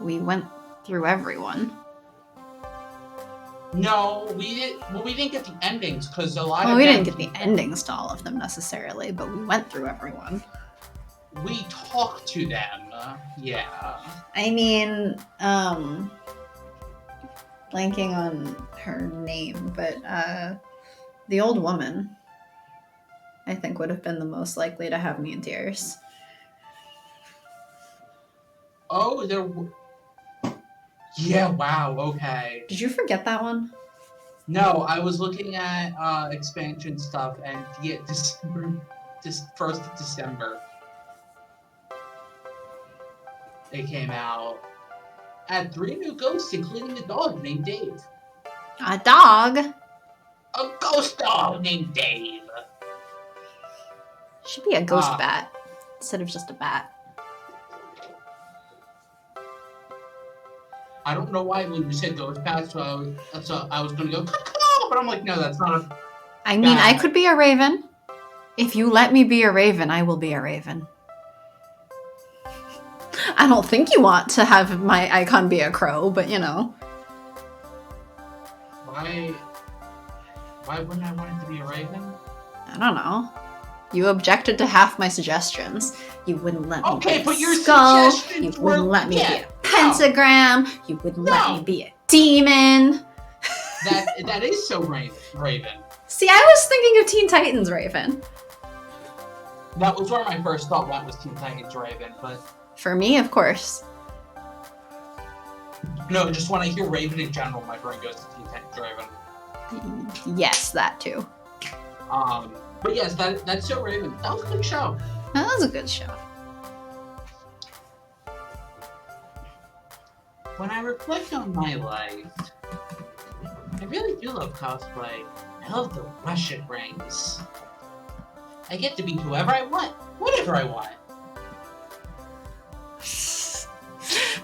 We went through everyone. No, we didn't. Well, we didn't get the endings because a lot Well, of we them, didn't get the endings to all of them necessarily, but we went through everyone. We talked to them. Yeah. I mean, blanking on her name, but the old woman, I think, would have been the most likely to have me in tears. Oh, there. Yeah. Wow. Okay. Did you forget that one? No, I was looking at expansion stuff, and yeah, December, this 1st of December, they came out. Had 3 new ghosts, including a dog named Dave. A dog? A ghost dog named Dave. Should be a ghost bat instead of just a bat. I don't know why when you said ghost bat, so I was gonna go caw, but I'm like, no, that's not a. I mean, I could be a raven. If you let me be a raven, I will be a raven. I don't think you want to have my icon be a crow, but you know. Why wouldn't I want it to be a raven? I don't know. You objected to half my suggestions. You wouldn't let me Okay, be but a your skull. You suggestions wouldn't were- let me be yeah, a pentagram. You wouldn't let me be a demon. That is so Raven. See, I was thinking of Teen Titans Raven. That was where my first thought went, was Teen Titans Raven, but For me, of course. no, just when I hear Raven in general, my brain goes to Teen Titans Raven. Yes, that too. But yes, that's so Raven. That was a good show. That was a good show. When I reflect on my life, I really do love cosplay. I love the rush it brings. I get to be whoever I want, whatever I want.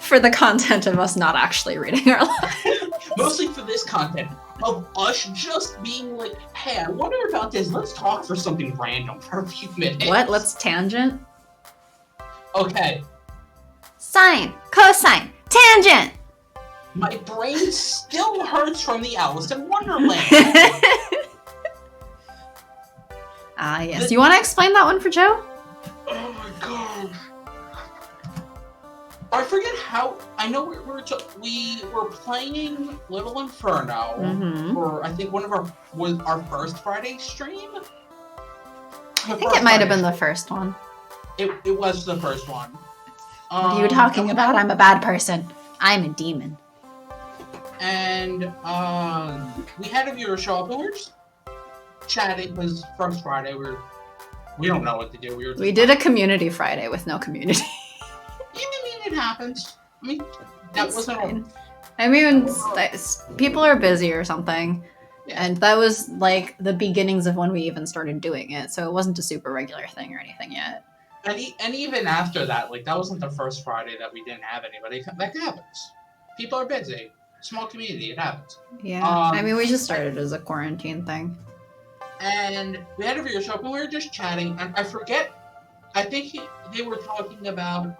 For the content of us not actually reading our lives. Mostly for this content of us just being like, hey, I wonder about this. Let's talk for something random for a few minutes. What? Let's tangent? Okay, Sine, cosine, tangent! my brain still hurts from the Alice in Wonderland. Ah, yes. You want to explain that one for Joe? Oh my god. I forget how. I know we were playing Little Inferno Mhm. for, I think, was our first Friday stream. I think it might have been the first one. It was the first one. What are you talking about? I'm a bad person. I'm a demon. And we had a viewer show up and we were just chatting because first Friday we don't know what to do. We did a community Friday with no community. I mean, it happens. I mean, that It's wasn't fine. I mean, people are busy or something. Yeah. And that was like the beginnings of when we even started doing it. So it wasn't a super regular thing or anything yet. And even after that, like, that wasn't the first Friday that we didn't have anybody. That happens. People are busy. Small community, it happens. Yeah. I mean, we just started as a quarantine thing. And we had a viewer show up and we were just chatting. And I forget, I think they were talking about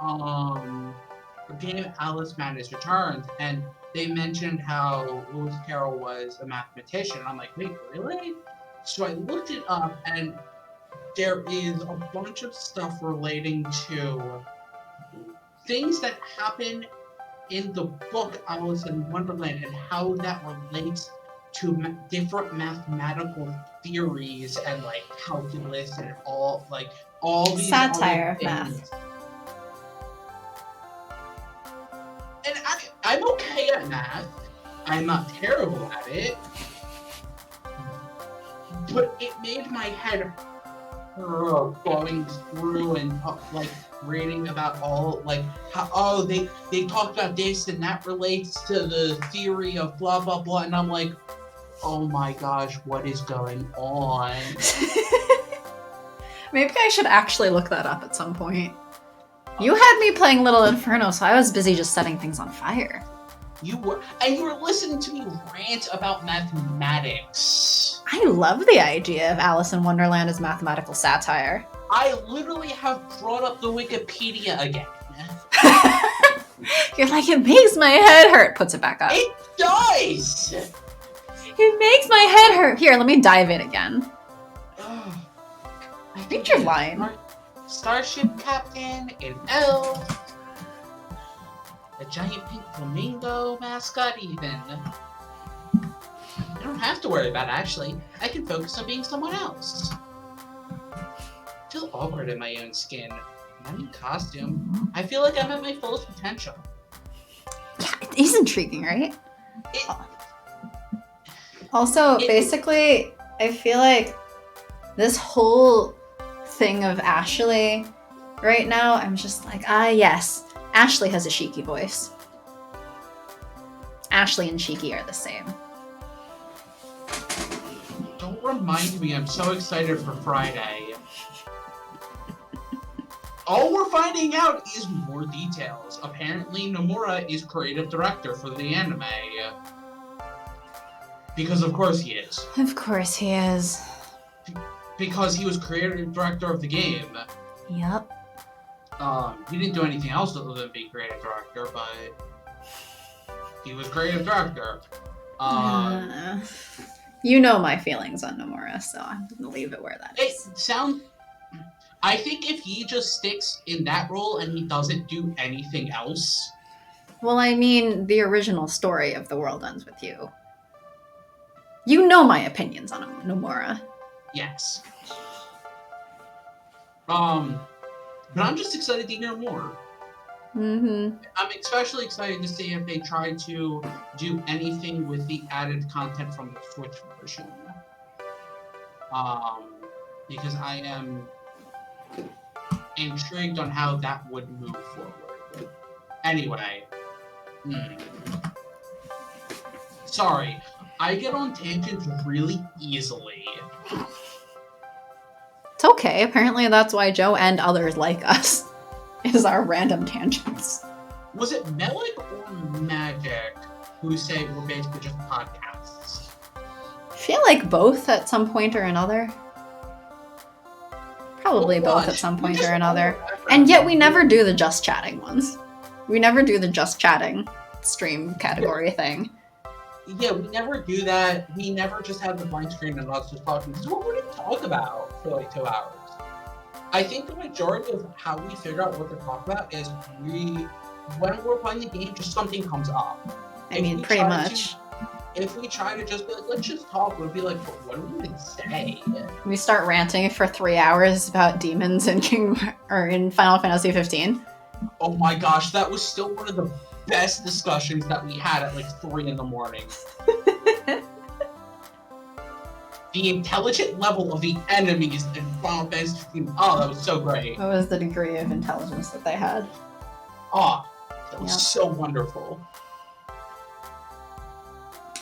the game Alice Madness Returns. And they mentioned how Lewis Carroll was a mathematician. I'm like, wait, really? So I looked it up, and there is a bunch of stuff relating to things that happen in the book Alice in Wonderland and how that relates to different mathematical theories and like calculus and all these Satire other of things. And I'm okay at math. I'm not terrible at it. But it made my head hurt going through and like reading about all like how they talked about this and that relates to the theory of blah blah blah, and I'm like, oh my gosh, what is going on? Maybe I should actually look that up at some point. You had me playing Little Inferno, so I was busy just setting things on fire. You were listening to me rant about mathematics. I love the idea of Alice in Wonderland as mathematical satire. I literally have brought up the Wikipedia again. You're like, it makes my head hurt. Puts it back up. It does! It makes my head hurt. Here, let me dive in again. I think you're lying. Starship Captain in L. A giant pink flamingo mascot even. I don't have to worry about it, actually. I can focus on being someone else. I feel awkward in my own skin. I'm in costume. I feel like I'm at my fullest potential. Yeah, it is intriguing, right? It, Also, basically, I feel like this whole thing of Ashley right now, I'm just like, yes, Ashley has a Shiki voice. Ashley and Shiki are the same. don't remind me, I'm so excited for Friday. All we're finding out is more details. Apparently, Nomura is creative director for the anime. Because of course he is. Of course he is. Because he was creative director of the game. Yep. He didn't do anything else other than be creative director, but he was creative director. You know my feelings on Nomura, so I'm gonna leave it where that is. It sounds I think if he just sticks in that role and he doesn't do anything else. Well, I mean, the original story of The World Ends With You. You know my opinions on Nomura. Yes. But I'm just excited to hear more. Mm-hmm. I'm especially excited to see if they try to do anything with the added content from the Switch version. Because I am intrigued on how that would move forward. Anyway. Sorry, I get on tangents really easily. It's okay. Apparently that's why Joe and others like us. Is our random tangents. Was it Melik or Magic who say we're basically just podcasts? I feel like both at some point or another. Probably both at some point or another. And yet we never do the just chatting ones. We never do the just chatting stream category thing. Yeah, we never do that. We never just have the blank screen and us just talking. So what would we talk about for like 2 hours? I think the majority of how we figure out what to talk about is when we're playing the game, just something comes up. I mean, pretty much. If we try to just be like, let's just talk, we'd be like, what do we even say? We start ranting for 3 hours about demons in in Final Fantasy 15. Oh my gosh, that was still one of the best discussions that we had at like 3 in the morning. The intelligent level of the enemies in Final Fantasy 15. Oh, that was so great. What was the degree of intelligence that they had? Oh, that was so wonderful.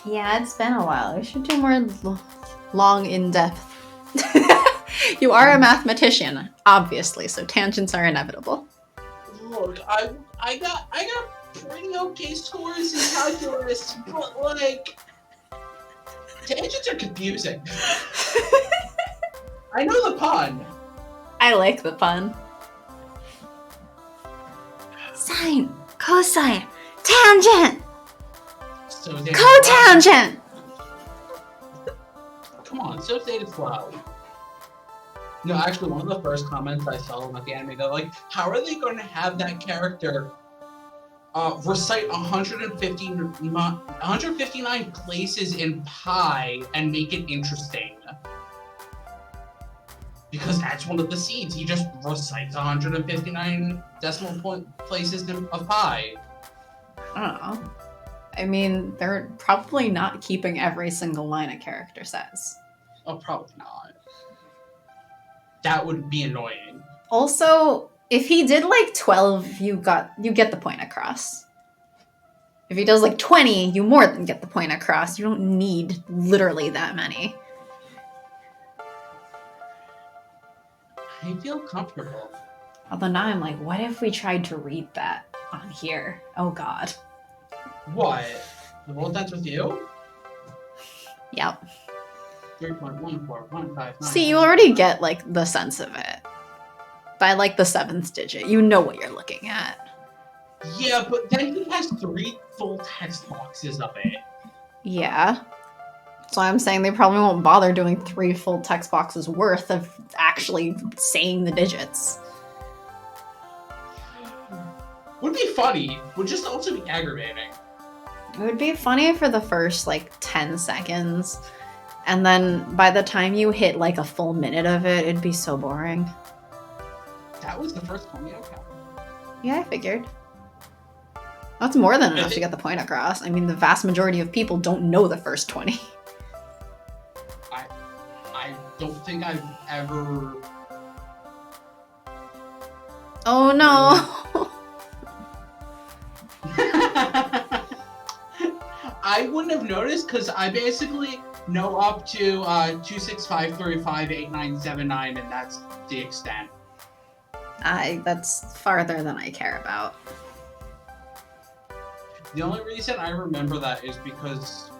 Yeah, it's been a while. We should do more long, in-depth. You are a mathematician, obviously, so tangents are inevitable. Look, I got pretty okay scores in calculus, but like tangents are confusing. I know the pun. I like the pun. Sine, cosine, tangent, So cotangent. Come on, so dated flow. No, actually, one of the first comments I saw about the anime, they're like, how are they going to have that character recite 159 places in pi and make it interesting? Because that's one of the seeds. He just recites 159 decimal point places of pi. I don't know. I mean, they're probably not keeping every single line a character says. Oh, probably not. That would be annoying. Also, if he did like 12, you get the point across. If he does like 20, you more than get the point across. You don't need literally that many. I feel comfortable. Although now I'm like, what if we tried to read that on here? Oh god. What? The World Ends With You? Yep. 3.14159. See, you already get like the sense of it. By like the 7th digit, you know what you're looking at. Yeah, but then he has 3 full text boxes of it. Yeah. So I'm saying they probably won't bother doing 3 full text boxes worth of actually saying the digits. Would be funny, would just also be aggravating. It would be funny for the first like 10 seconds. And then by the time you hit like a full minute of it, it'd be so boring. That was the first 20 I counted. Yeah, I figured. That's more than enough to get the point across. I mean, the vast majority of people don't know the first 20. I don't think I've ever... Oh no! I wouldn't have noticed because I basically know up to 265358979 and that's the extent. That's farther than I care about. The only reason I remember that is because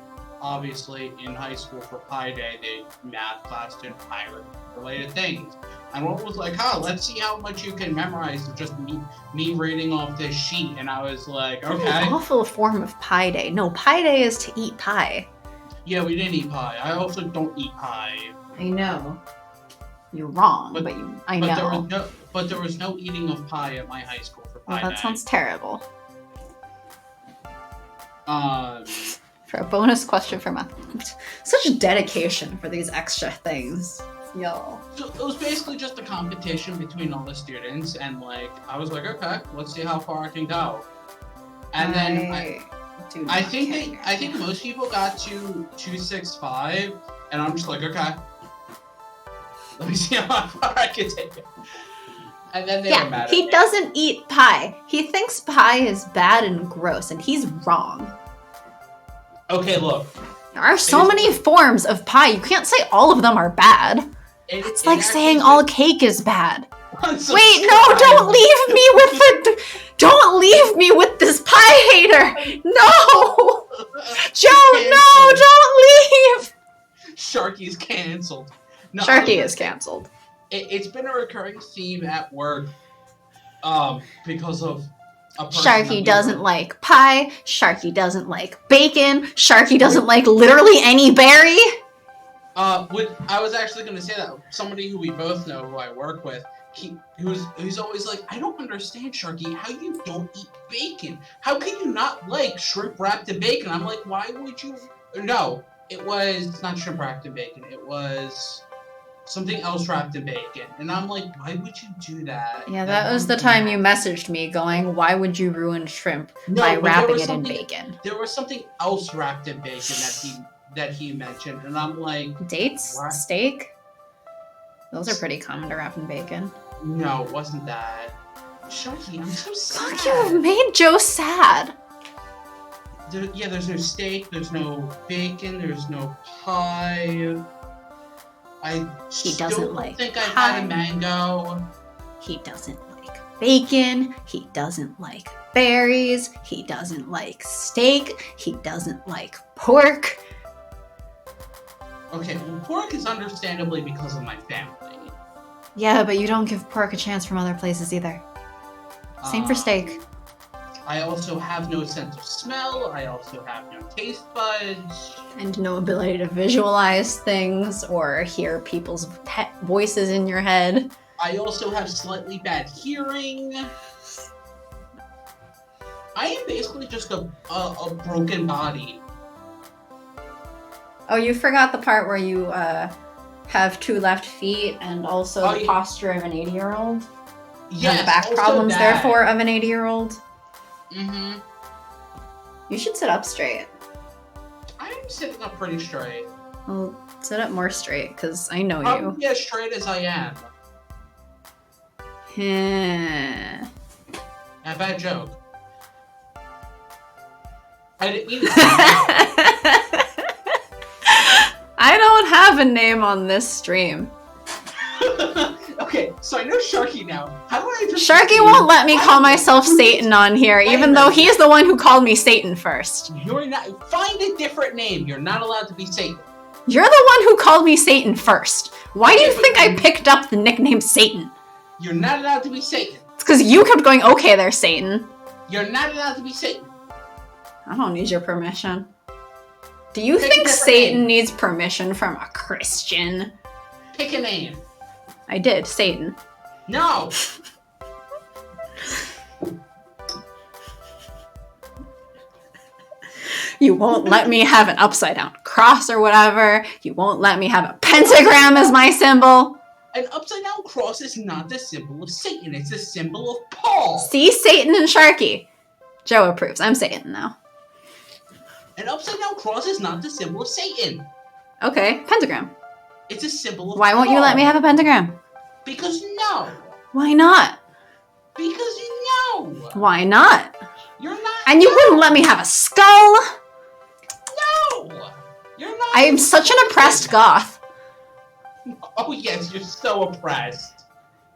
obviously in high school for Pi Day, the math class did Pi related things. And one was like, let's see how much you can memorize with just me reading off this sheet. And I was like, okay. An awful form of Pi Day. No, Pi Day is to eat pie. Yeah, we didn't eat pie. I also don't eat pie. I know. You're wrong, But- but I know. There was no eating of pie at my high school for Well, pie that night. sounds terrible. For a bonus question for math. Such dedication for these extra things. Yo. So it was basically just a competition between all the students, and like I was like, okay, let's see how far I can go. And then I think most people got to 265, and I'm just like, okay, let me see how far I can take it. And then they were mad at he me. doesn't eat pie. He thinks pie is bad and gross, and he's wrong. Okay, look. There are so many forms of pie. You can't say all of them are bad. It's like saying all cake is bad. Wait, no, don't leave me with this pie hater. No. Joe, no, don't leave. Sharky's canceled. No, Sharky is canceled. It's been a recurring theme at work because of a person Sharky doesn't like pie. Sharky doesn't like bacon. Sharky doesn't like literally any berry. I was actually going to say that somebody who we both know, who I work with, he's always like, I don't understand, Sharky, how you don't eat bacon. How can you not like shrimp wrapped in bacon? I'm like, why would you? No, it was not shrimp wrapped in bacon. It was something else wrapped in bacon. And I'm like, why would you do that? Yeah, that was the time you messaged me going, why would you ruin shrimp by wrapping it in bacon? There was something else wrapped in bacon that he mentioned, and I'm like, dates? What? Steak? Those are pretty common to wrap in bacon. No, it wasn't that. Sharky, I'm so sad. Look, you made Joe sad. There's no steak, there's no bacon, there's no pie. He doesn't like think pie. I've had a mango. He doesn't like bacon. He doesn't like berries. He doesn't like steak. He doesn't like pork. Okay, well, pork is understandably because of my family. Yeah, but you don't give pork a chance from other places either. Same for steak. I also have no sense of smell. I also have no taste buds. And no ability to visualize things or hear people's pet voices in your head. I also have slightly bad hearing. I am basically just a broken body. Oh, you forgot the part where you have 2 left feet and also the posture of an 80-year-old? Yes, and the back also problems, that. therefore, of an 80-year-old? Mm-hmm. You should sit up straight. I am sitting up pretty straight. Well, sit up more straight, because I know Probably as straight as I am. you. A bad joke. I didn't mean it. I don't have a name on this stream. Okay, so I know Sharky now. How do I just... Sharky won't let me call myself Satan on here, even though he's the one who called me Satan first. You're not... Find a different name. You're not allowed to be Satan. You're the one who called me Satan first. Why do you think I picked up the nickname Satan? You're not allowed to be Satan. It's because you kept going, okay there, Satan. You're not allowed to be Satan. I don't need your permission. Do you Pick a think different Satan name. needs permission from a Christian? Pick a name. I did, Satan. No! You won't let me have an upside down cross or whatever. You won't let me have a pentagram as my symbol. An upside down cross is not the symbol of Satan. It's the symbol of Paul. See, Satan and Sharky. Joe approves. I'm Satan now. An upside down cross is not the symbol of Satan. Okay, pentagram. It's a symbol of Why won't you let me have a pentagram? Because no. Why not? Because no. Why not? You're not. And you wouldn't let me have a skull? No. You're not. I am such an oppressed goth. Oh yes, you're so oppressed.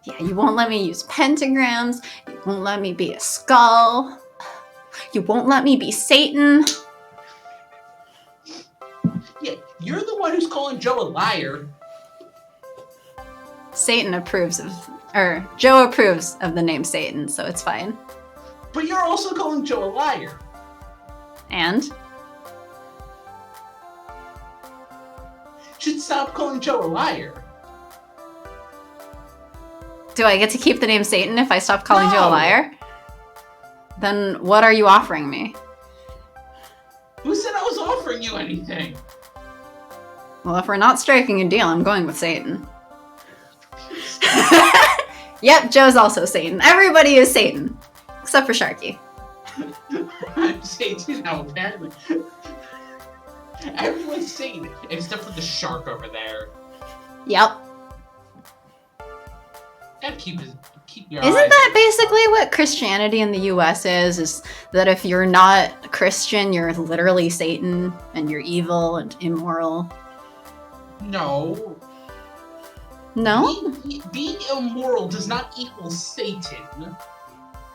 Yeah, you won't let me use pentagrams. You won't let me be a skull. You won't let me be Satan. Yeah, you're the one who's calling Joe a liar. Satan approves of, or Joe approves of the name Satan, so it's fine. But you're also calling Joe a liar. And? Should stop calling Joe a liar. Do I get to keep the name Satan if I stop calling Joe a No. liar? Then what are you offering me? Who said I was offering you anything? Well, if we're not striking a deal, I'm going with Satan. Yep, Joe's also Satan. Everybody is Satan. Except for Sharky. I'm Satan now, apparently. Everyone's Satan, except for the shark over there. Yep. Gotta keep your Isn't eyes. that basically what Christianity in the US is? Is that if you're not Christian, you're literally Satan, and you're evil and immoral? No. No? Being immoral does not equal Satan.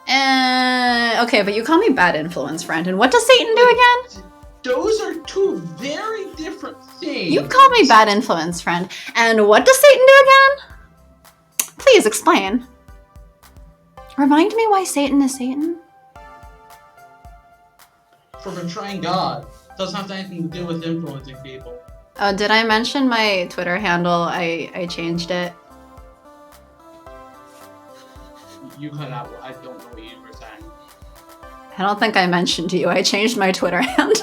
Okay, but you call me bad influence, friend, and what does Satan do again? Those are two very different things. You call me bad influence, friend, and what does Satan do again? Please explain. Remind me why Satan is Satan? For betraying God. Doesn't have anything to do with influencing people. Oh, did I mention my Twitter handle? I changed it. You cut out. I don't know what you were saying. I don't think I mentioned to you. I changed my Twitter handle.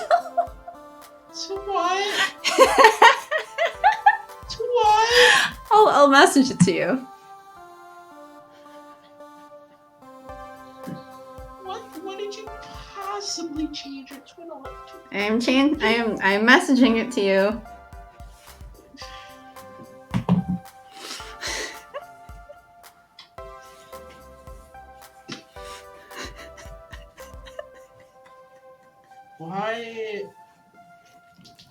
To what? To what? I'll message it to you. What did you possibly change your Twitter to? I'm messaging it to you. Why?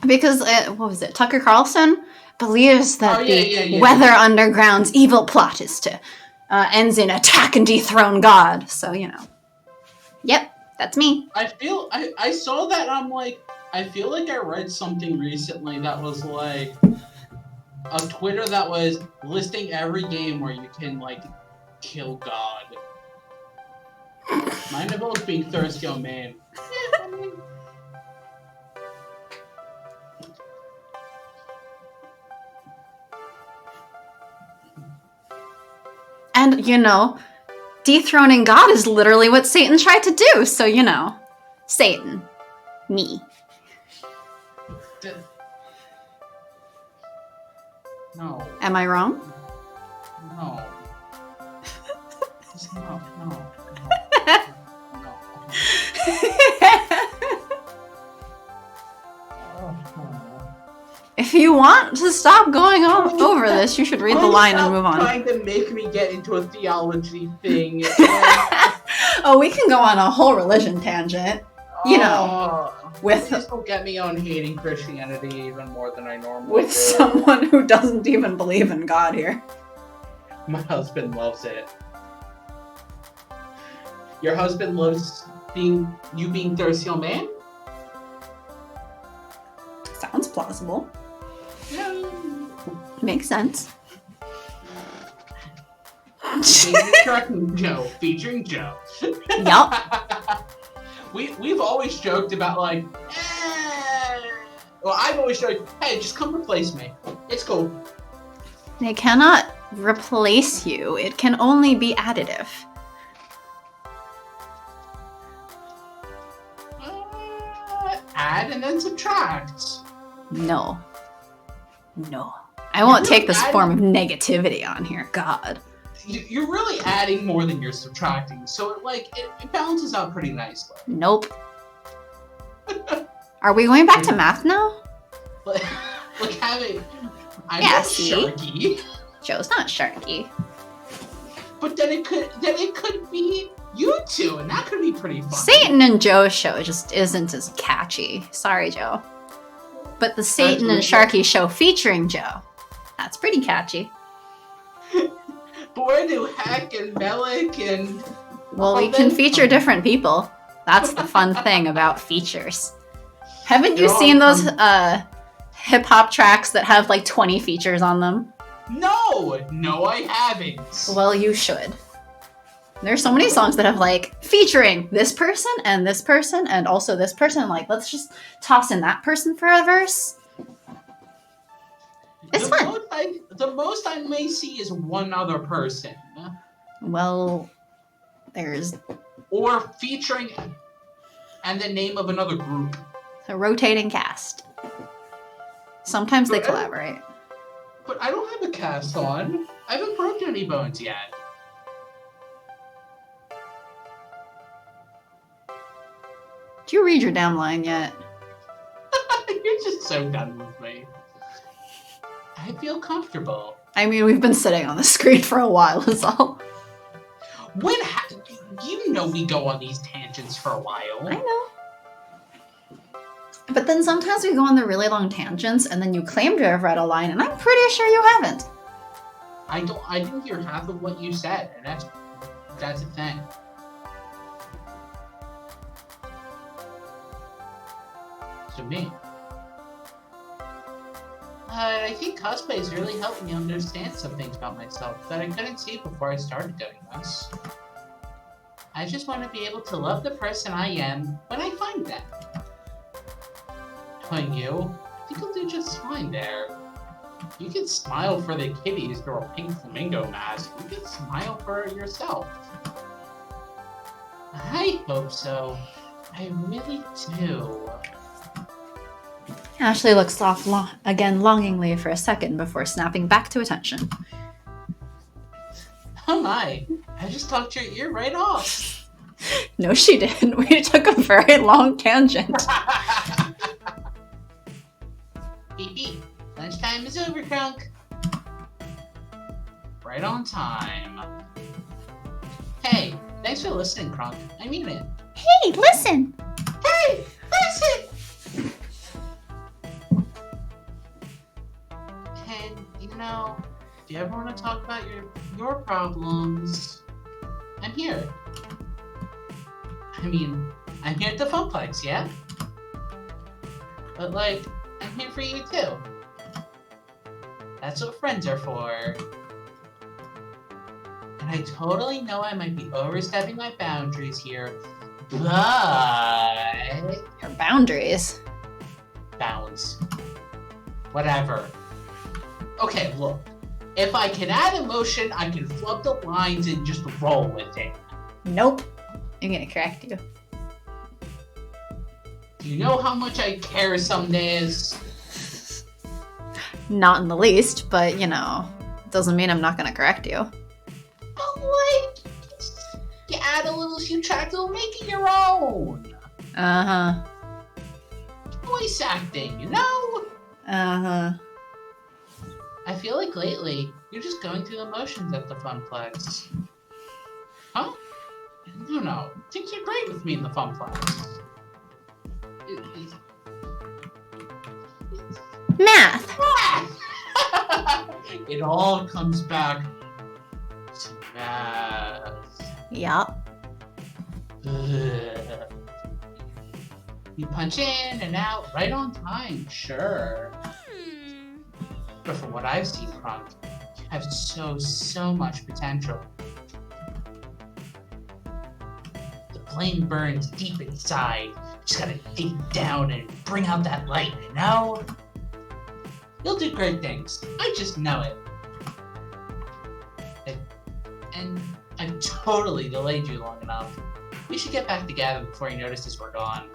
Because, what was it? Tucker Carlson believes that yeah. Weather Underground's evil plot is to ends in attack and dethrone God. So, you know. Yep, that's me. I saw that and I'm like, I feel like I read something recently that was like a Twitter that was listing every game where you can like kill God. Mine involves being thirsty on man. And, you know, dethroning God is literally what Satan tried to do. So, you know, Satan. Me. No. Am I wrong? No. Just no. No. If you want to stop going on over this, you should read the line and move on. Trying to make me get into a theology thing. Oh, we can go on a whole religion tangent. You know, with Please don't get me on hating Christianity even more than I normally with do. someone who doesn't even believe in God here. My husband loves it. Your husband loves being thirsty on man? Sounds plausible. Yeah. Makes sense. Featuring Joe. Featuring Joe. Yup. We've always joked about like, well, I've always joked, hey, just come replace me. It's cool. They cannot replace you. It can only be additive. Add and then subtract. No. No. I won't really take this form of negativity on here. God. You're really adding more than you're subtracting, so it balances out pretty nicely. Nope. Are we going back to math now? Like having, I'm Yeah, not see? Sharky, Joe's not Sharky. but then it could be you two, and that could be pretty fun. Satan and Joe's show just isn't as catchy. Sorry, Joe. But the Satan and Sharky show featuring Joe, that's pretty catchy. But where do Hack and Melik and... Well, we can feature different people. That's the fun thing about features. Haven't you seen those hip-hop tracks that have like 20 features on them? No, I haven't. Well, you should. There's so many songs that have like featuring this person and also this person. Like, let's just toss in that person for a verse. It's fun. The most I may see is one other person. Well, there's Or featuring and the name of another group. a rotating cast. Sometimes they But collaborate. But I don't have a cast on. I haven't broken any bones yet. Do you read your damn line yet? You're just so done with me. I feel comfortable. I mean, we've been sitting on the screen for a while, is all. You know we go on these tangents for a while. I know. But then sometimes we go on the really long tangents, and then you claim to have read a line, and I'm pretty sure you haven't. I didn't hear half of what you said, and that's a thing. To me. I think cosplay has really helped me understand some things about myself that I couldn't see before I started doing this. I just want to be able to love the person I am when I find them. Knowing you, I think you'll do just fine there. You can smile for the kitties through a pink flamingo mask. You can smile for yourself. I hope so. I really do. Ashley looks off again longingly for a second before snapping back to attention. Oh my, I just talked your ear right off. No, she didn't. We took a very long tangent. Beep beep. Lunchtime is over, Crunk. Right on time. Hey, thanks for listening, Crunk. I mean it. Hey, listen! Hey, listen! And, if you ever want to talk about your problems, I'm here. I mean, I'm here at the Funplex, yeah? But, I'm here for you, too. That's what friends are for. And I totally know I might be overstepping my boundaries here, but... Your boundaries. Bounds. Whatever. Okay, look. If I can add emotion, I can flub the lines and just roll with it. Nope. I'm gonna correct you. Do you know how much I care some days? Not in the least, but doesn't mean I'm not gonna correct you. But you add a little subtract, it'll make it your own. Uh-huh. Voice acting, you know? Uh-huh. I feel like lately, you're just going through the motions at the Funplex. Huh? No. Things are great with me in the Funplex. Math! It all comes back to math. Yup. Ugh. You punch in and out right on time, sure. But from what I've seen, Kronk, you have so much potential. The flame burns deep inside. You just gotta dig down and bring out that light, you know? You'll do great things. I just know it. And I've totally delayed you long enough. We should get back together before he notices we're gone.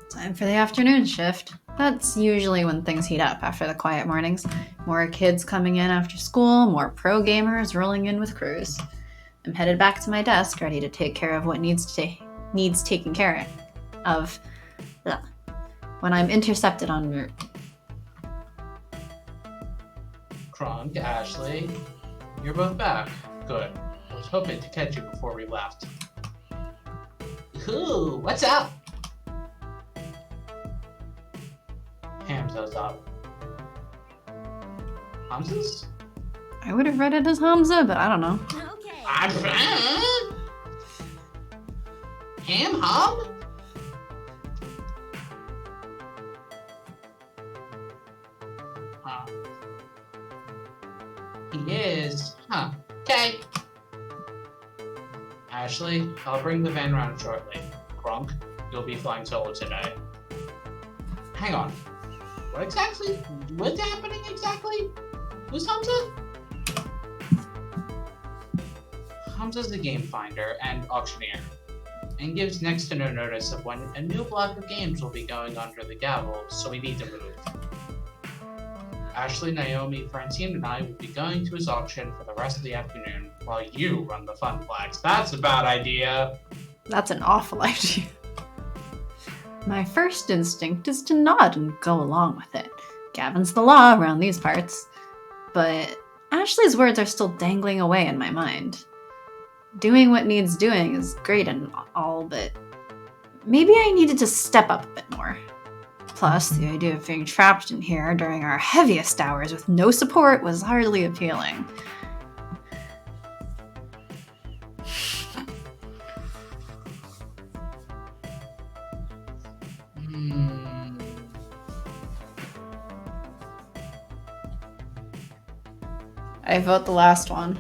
Time for the afternoon shift. That's usually when things heat up after the quiet mornings. More kids coming in after school, more pro gamers rolling in with crews. I'm headed back to my desk, ready to take care of what needs taken care of. Ugh. When I'm intercepted en route. Kronk, Ashley, you're both back. Good. I was hoping to catch you before we left. Ooh, what's up? Hamza's up. Hamza's? I would have read it as Hamza, but I don't know. Okay. Ham Hum? Huh. He is. Huh. Okay. Ashley, I'll bring the van round shortly. Kronk, you'll be flying solo today. Hang on. What's happening exactly? Who's Hamza? Hamza's the game finder and auctioneer, and gives next to no notice of when a new block of games will be going under the gavel, so we need to move. Ashley, Naomi, Francine, and I will be going to his auction for the rest of the afternoon, while you run the fun flags. That's a bad idea. That's an awful idea. My first instinct is to nod and go along with it. Gavin's the law around these parts. But Ashley's words are still dangling away in my mind. Doing what needs doing is great and all, but maybe I needed to step up a bit more. Plus, the idea of being trapped in here during our heaviest hours with no support was hardly appealing. I vote the last one.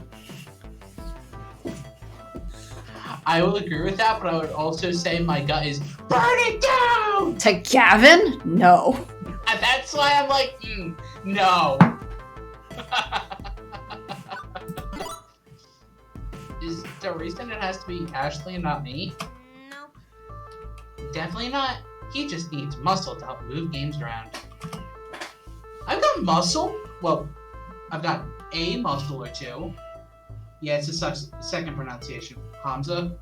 I will agree with that, but I would also say my gut is burn it down! To Gavin? No. And that's why I'm like, no. Is the reason it has to be Ashley and not me? Nope. Definitely not. He just needs muscle to help move games around. I've got muscle. Well, I've got a muscle or two. Yeah, it's the second pronunciation. Hamza.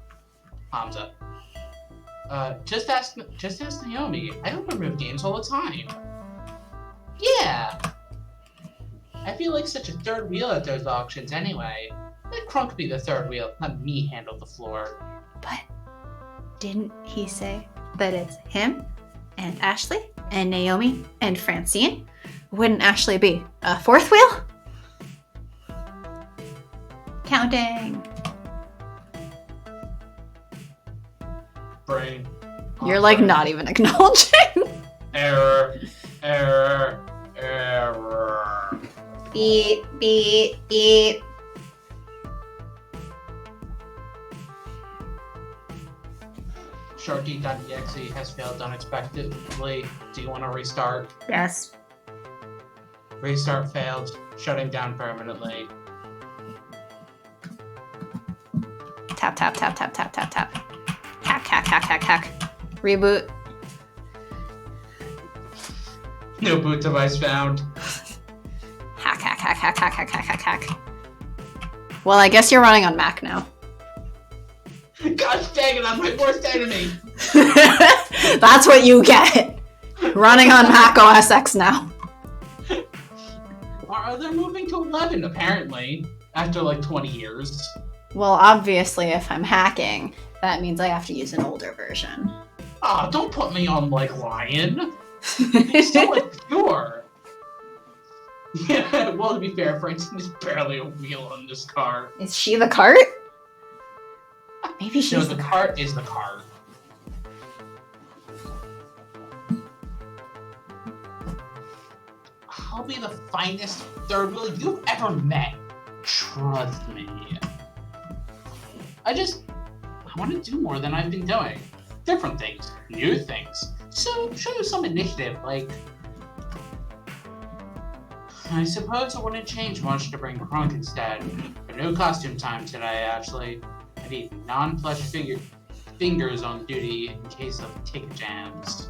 Just ask Naomi. I don't remove games all the time. Yeah. I feel like such a third wheel at those auctions anyway. Let Crunk be the third wheel, let me handle the floor. But didn't he say that it's him and Ashley and Naomi and Francine? Wouldn't Ashley be a fourth wheel? Counting. Brain. You're like not even acknowledging. Error. Beep, beep, beep. Sharky.exe has failed unexpectedly. Do you want to restart? Yes. Restart failed. Shutting down permanently. Tap, tap, tap, tap, tap, tap, tap. Hack, hack, hack, hack, hack. Reboot. No boot device found. Hack, hack, hack, hack, hack, hack, hack, hack, hack. Well, I guess you're running on Mac now. Gosh dang it, I'm my worst enemy. That's what you get. Running on Mac OS X now. They're moving to 11, apparently. After like 20 years. Well, obviously, if I'm hacking, that means I have to use an older version. Ah, don't put me on like Lion. It's so obscure. Yeah, well, to be fair, Francine is barely a wheel on this car. Is she the cart? Maybe she's No, the cart is the cart. I'll be the finest third wheel you've ever met. Trust me. I want to do more than I've been doing. Different things, new things. So show you some initiative, like... I suppose it wouldn't change much to bring Crunk instead. But no costume time today, actually. I need non-plush fingers on duty in case of ticket jams.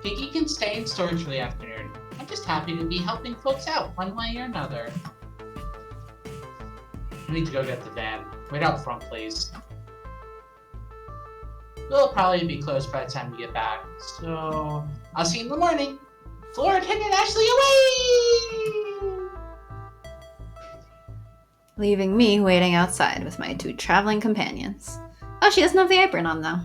Piggy can stay in storage for the afternoon. I'm just happy to be helping folks out one way or another. I need to go get the van. Wait out front, please. We'll probably be closed by the time we get back, so I'll see you in the morning. Floor attendant Ashley away! Leaving me waiting outside with my two traveling companions. Oh, she doesn't have the apron on, though.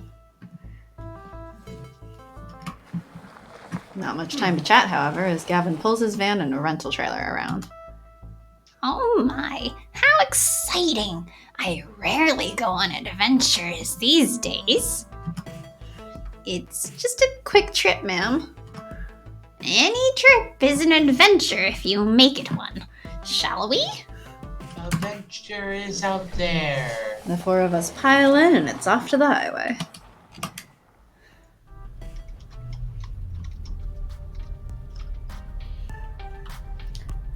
Not much time to chat, however, as Gavin pulls his van and a rental trailer around. Oh my, how exciting! I rarely go on adventures these days. It's just a quick trip, ma'am. Any trip is an adventure if you make it one. Shall we? sure is out there. The four of us pile in and it's off to the highway.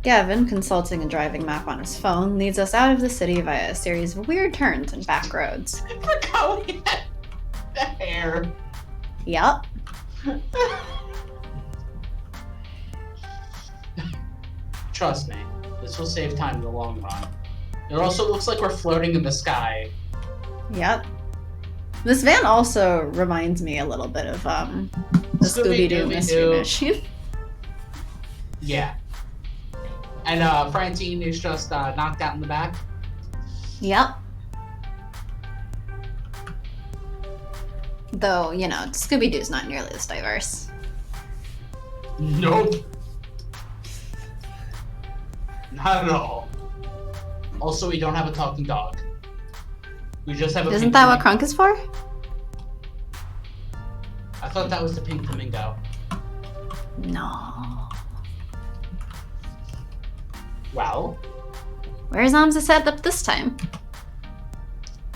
Gavin, consulting a driving map on his phone, leads us out of the city via a series of weird turns and back roads. I forgot we had the hair. Yup. Trust me, this will save time in the long run. It also looks like we're floating in the sky. Yep. This van also reminds me a little bit of the Scooby-Doo Mystery Machine. Yeah. And Francine is just knocked out in the back. Yep. Though, you know, Scooby-Doo's not nearly as diverse. Nope. Not at all. Also, we don't have a talking dog. We just have a Isn't pink that what flamingo. Crunk is for? I thought that was the pink flamingo. No. Well, Where's Amza set up this time?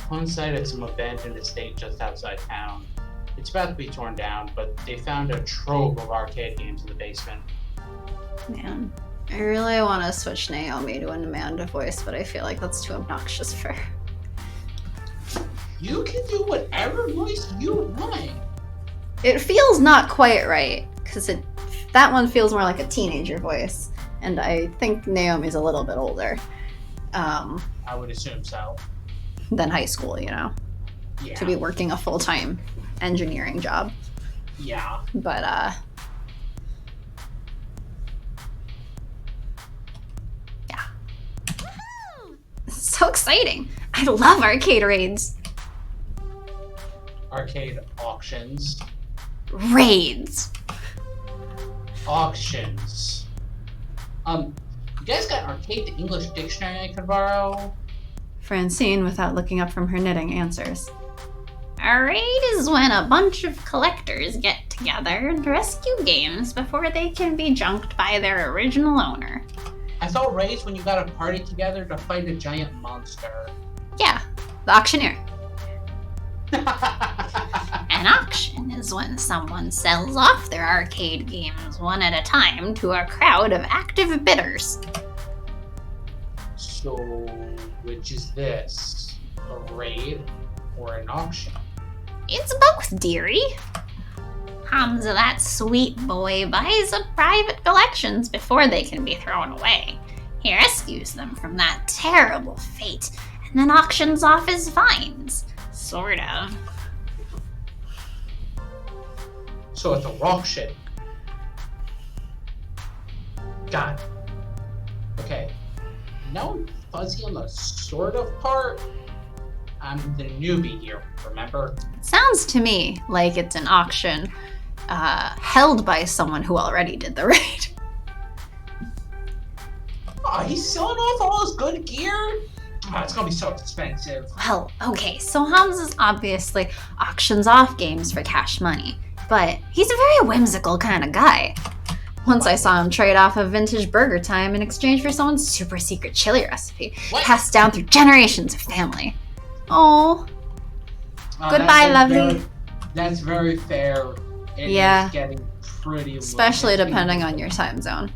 on site at some abandoned estate just outside town. It's about to be torn down, but they found a trove of arcade games in the basement. Man, I really want to switch Naomi to an Amanda voice, but I feel like that's too obnoxious for her. You can do whatever voice you want. It feels not quite right, because that one feels more like a teenager voice, and I think Naomi's a little bit older I would assume so. than high school, you know, Yeah. to be working a full-time engineering job. Yeah. But, yeah. So exciting! I love arcade raids! Arcade auctions. Raids! Auctions. You guys got an arcade English dictionary I could borrow? Francine, without looking up from her knitting, answers. A raid is when a bunch of collectors get together and rescue games before they can be junked by their original owner. I thought raids when you got a party together to fight a giant monster. Yeah, the auctioneer. An auction is when someone sells off their arcade games one at a time to a crowd of active bidders. So, which is this? A raid or an auction? It's both, dearie. Hamza, that sweet boy, buys up private collections before they can be thrown away. He rescues them from that terrible fate and then auctions off his finds. Sort of. So it's a auction. Got it. Okay. Now I'm fuzzy on the sort of part. I'm the newbie here, remember? Sounds to me like it's an auction held by someone who already did the raid. Oh, he's selling off all his good gear? Oh, it's gonna be so expensive. Well, okay, so Hamza's obviously auctions off games for cash money, but he's a very whimsical kind of guy. Once I saw him trade off a vintage burger time in exchange for someone's super secret chili recipe, What? passed down through generations of family. Oh, Goodbye, lovely. That's very fair. It Yeah. is getting pretty especially low. depending on your time zone.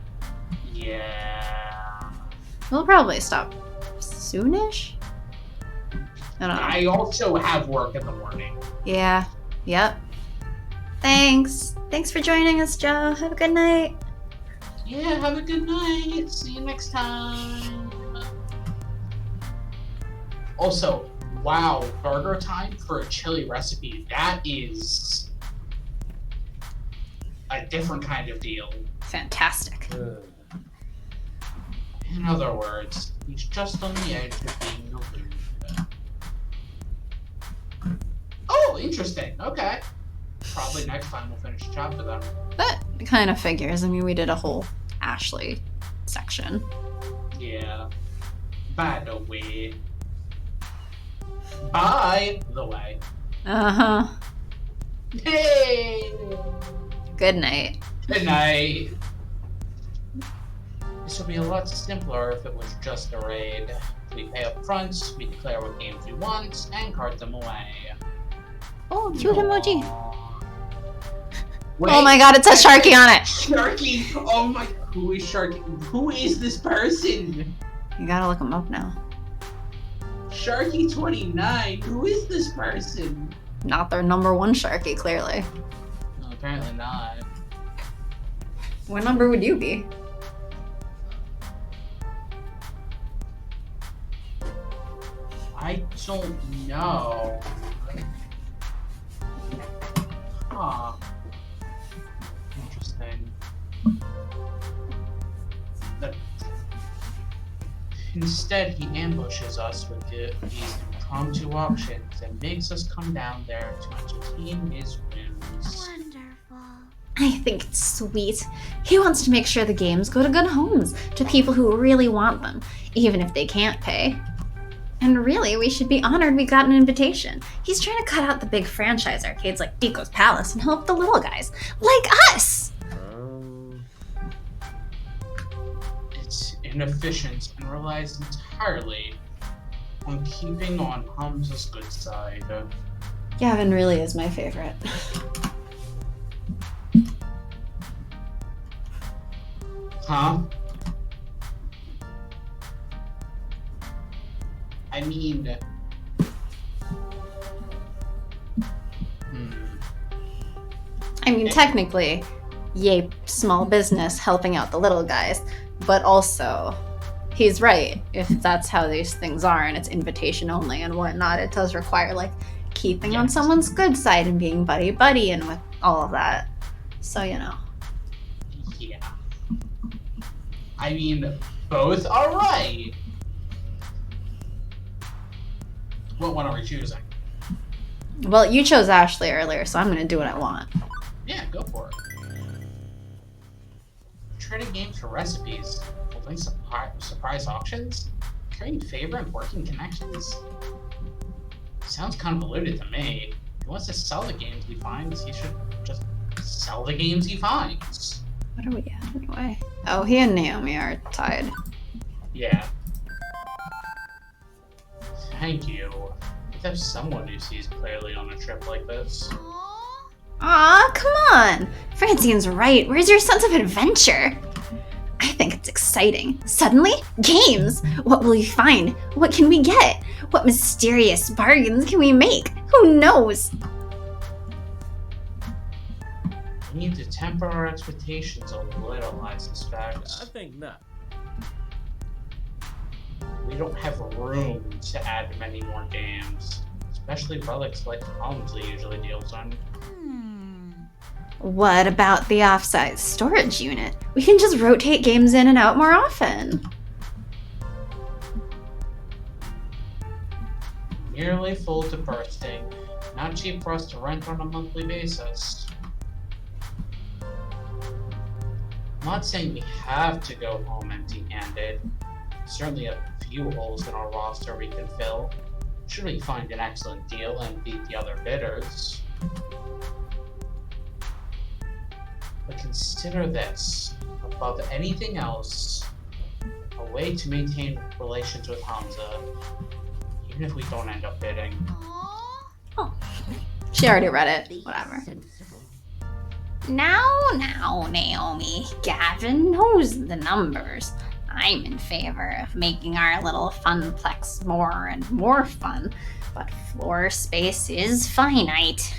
Yeah. We'll probably stop soonish? I don't know. I also have work in the morning. Yeah, yep. Thanks. Thanks for joining us, Joe. Have a good night. Yeah, have a good night. See you next time. Also, wow, burger time for a chili recipe. That is a different kind of deal. Fantastic. In other words, he's just on the edge of being a loser. Oh, interesting. Okay. Probably next time we'll finish the chapter then. That kind of figures. I mean, we did a whole Ashley section. Yeah. By the way. By the way. Uh-huh. Hey! Good night. Good night. This would be a lot simpler if it was just a raid. We pay up front, we declare what games we want, and cart them away. Oh, cute emoji. Wait, Oh my god, it says Sharky on it! Sharky! Oh my, who is Sharky? Who is this person? You gotta look him up now. Sharky29, who is this person? Not their number one Sharky, clearly. No, apparently not. What number would you be? I don't know. Huh. Interesting. Instead, he ambushes us with these impromptu auctions and makes us come down there to entertain his whims. Wonderful. I think it's sweet. He wants to make sure the games go to good homes, to people who really want them, even if they can't pay. And really, we should be honored we got an invitation. He's trying to cut out the big franchise arcades like Deco's Palace and help the little guys, like us! It's inefficient and relies entirely on keeping on Hamza's good side. Gavin really is my favorite. Huh? I mean... I mean, technically, yay, small business helping out the little guys, but also, he's right. If that's how these things are and it's invitation only and whatnot, it does require, like, keeping on someone's good side and being buddy-buddy and with all of that. So, you know. Yeah. I mean, both are right. What one are we choosing? Well, you chose Ashley earlier, so I'm gonna do what I want. Yeah, go for it. Trading games for recipes, holding surprise auctions, carrying favor and working connections. Sounds convoluted to me. If he wants to sell the games he finds, he should just sell the games he finds. What are we at anyway? Oh, he and Naomi are tied. Yeah. Thank you. If there's someone who sees clearly on a trip like this. Aw, come on! Francine's right. Where's your sense of adventure? I think it's exciting. Suddenly, games! What will you find? What can we get? What mysterious bargains can we make? Who knows? We need to temper our expectations a little, I suspect. I think not. We don't have room to add many more games, especially relics like Hamza usually deals on. What about the offsite storage unit? We can just rotate games in and out more often. Nearly full to bursting. Not cheap for us to rent on a monthly basis. I'm not saying we have to go home empty-handed. Certainly a few holes in our roster we can fill. Should we find an excellent deal and beat the other bidders. But consider this, above anything else, a way to maintain relations with Hamza, even if we don't end up bidding. Oh, she already read it. Whatever. Now, Naomi, Gavin knows the numbers. I'm in favor of making our little funplex more and more fun, but floor space is finite.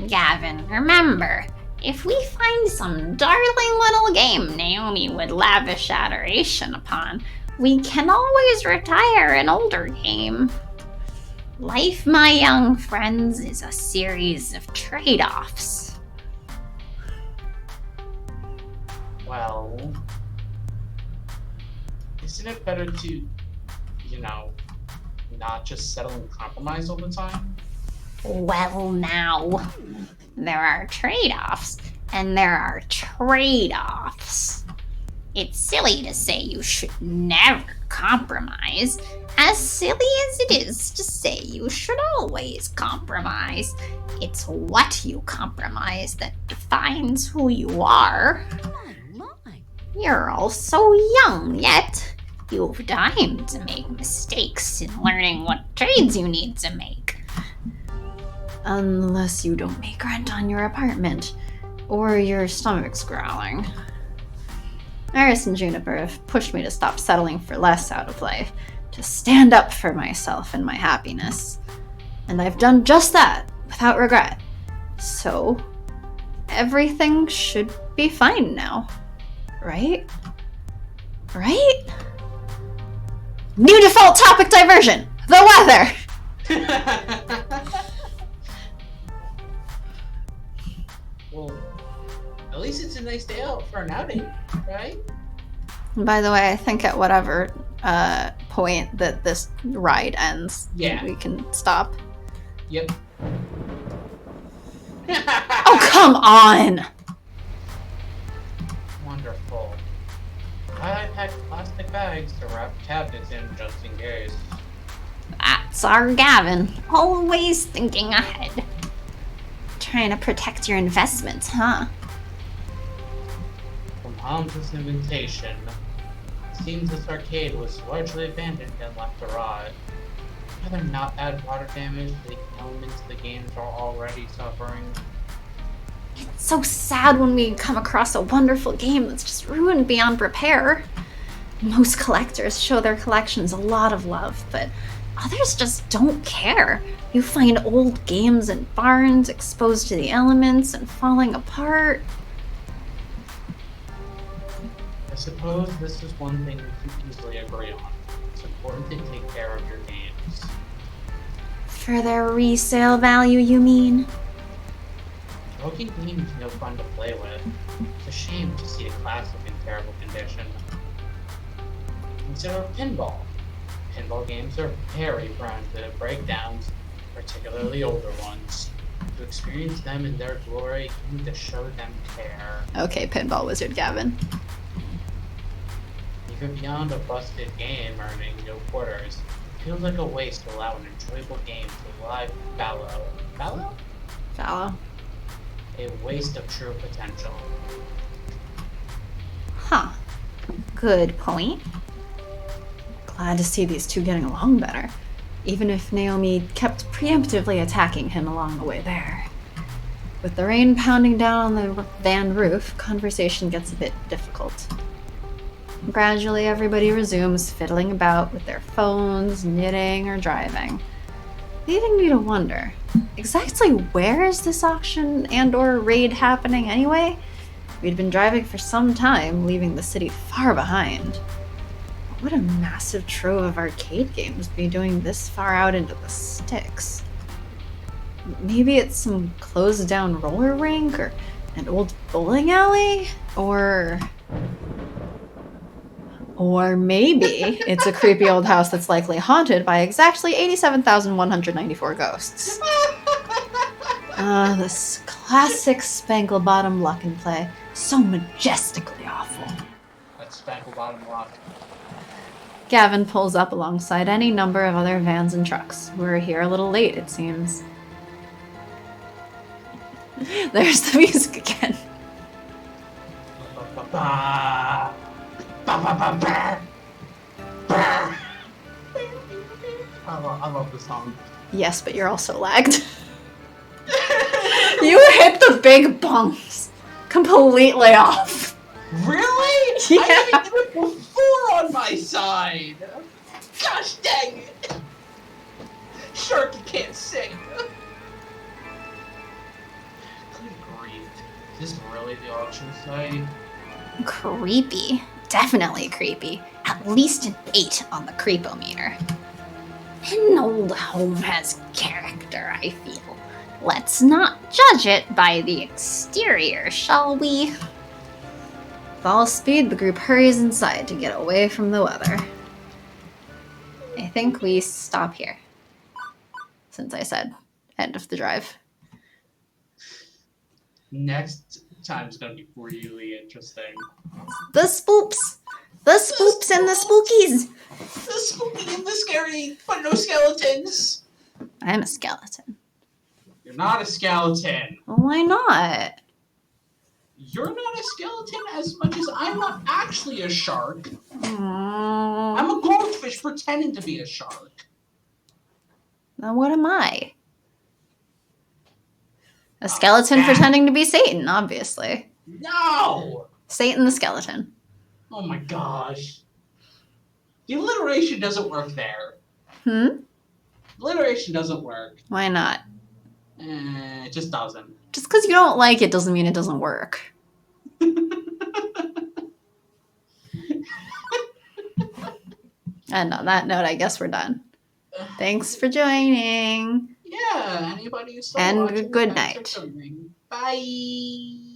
Gavin, remember, if we find some darling little game Naomi would lavish adoration upon, we can always retire an older game. Life, my young friends, is a series of trade-offs. Well, isn't it better to, not just settle and compromise all the time? Well, now, there are trade-offs, and there are trade-offs. It's silly to say you should never compromise, as silly as it is to say you should always compromise. It's what you compromise that defines who you are. You're all so young yet. You've time to make mistakes in learning what trades you need to make. Unless you don't make rent on your apartment, or your stomach's growling. Iris and Juniper have pushed me to stop settling for less out of life, to stand up for myself and my happiness. And I've done just that, without regret. So, everything should be fine now. Right? Right? New default topic diversion! The weather! Well, at least it's a nice day out for an outing, right? And by the way, I think at whatever point that this ride ends, Yeah. we can stop. Yep. Oh, come on! Wonderful. I packed plastic bags to wrap cabinets in just in case. That's our Gavin, always thinking ahead. Trying to protect your investments, huh? From Hans' invitation, it seems this arcade was largely abandoned and left to rot. Rather not add water damage to the elements the games are already suffering. It's so sad when we come across a wonderful game that's just ruined beyond repair. Most collectors show their collections a lot of love, but others just don't care. You find old games in barns exposed to the elements and falling apart. I suppose this is one thing we can easily agree on. It's important to take care of your games. For their resale value, you mean? Broken games no fun to play with. It's a shame to see a classic in terrible condition. Consider pinball. Pinball games are very prone to breakdowns, particularly older ones. To experience them in their glory, you need to show them care. Okay, Pinball Wizard Gavin. Even beyond a busted game earning no quarters, it feels like a waste to allow an enjoyable game to lie fallow. Fallow? Fallow. A waste of true potential. Huh. Good point. Glad to see these two getting along better, even if Naomi kept preemptively attacking him along the way there. With the rain pounding down on the van roof, conversation gets a bit difficult. Gradually, everybody resumes fiddling about with their phones, knitting, or driving, leaving me to wonder, exactly where is this auction and/or raid happening anyway? We'd been driving for some time, leaving the city far behind. What would a massive trove of arcade games be doing this far out into the sticks? Maybe it's some closed down roller rink or an old bowling alley? Or maybe it's a creepy old house that's likely haunted by exactly 87,194 ghosts. This classic Spangle Bottom luck and play. So majestically awful. That's Spackle Bottom Lock. Gavin pulls up alongside any number of other vans and trucks. We're here a little late, it seems. There's the music again. Ba-ba-ba. Ba-ba-ba-ba. Ba. I love this song. Yes, but you're also lagged. You hit the big bunks completely off. Really? Yeah. I didn't do it before on my side. Gosh dang it. Sharky can't sing. Good grief. Is this really the auction site? Creepy. Definitely creepy. At least an 8 on the creepometer. An old home has character, I feel. Let's not judge it by the exterior, shall we? With all speed, the group hurries inside to get away from the weather. I think we stop here, since I said end of the drive. Next time's gonna be really interesting. The spoops! The spoops and the spookies! The spooky and the scary, but no skeletons. I'm a skeleton. You're not a skeleton. Why not? You're not a skeleton as much as I'm not actually a shark. Aww. I'm a goldfish pretending to be a shark. Then what am I? A skeleton that. pretending to be Satan, obviously. No! Satan the skeleton. Oh my gosh. The alliteration doesn't work there. Alliteration doesn't work. Why not? It just doesn't. Just because you don't like it doesn't mean it doesn't work. And on that note, I guess we're done. Thanks for joining. Yeah, anybody who's still And watching, good thanks for night. coming. Bye.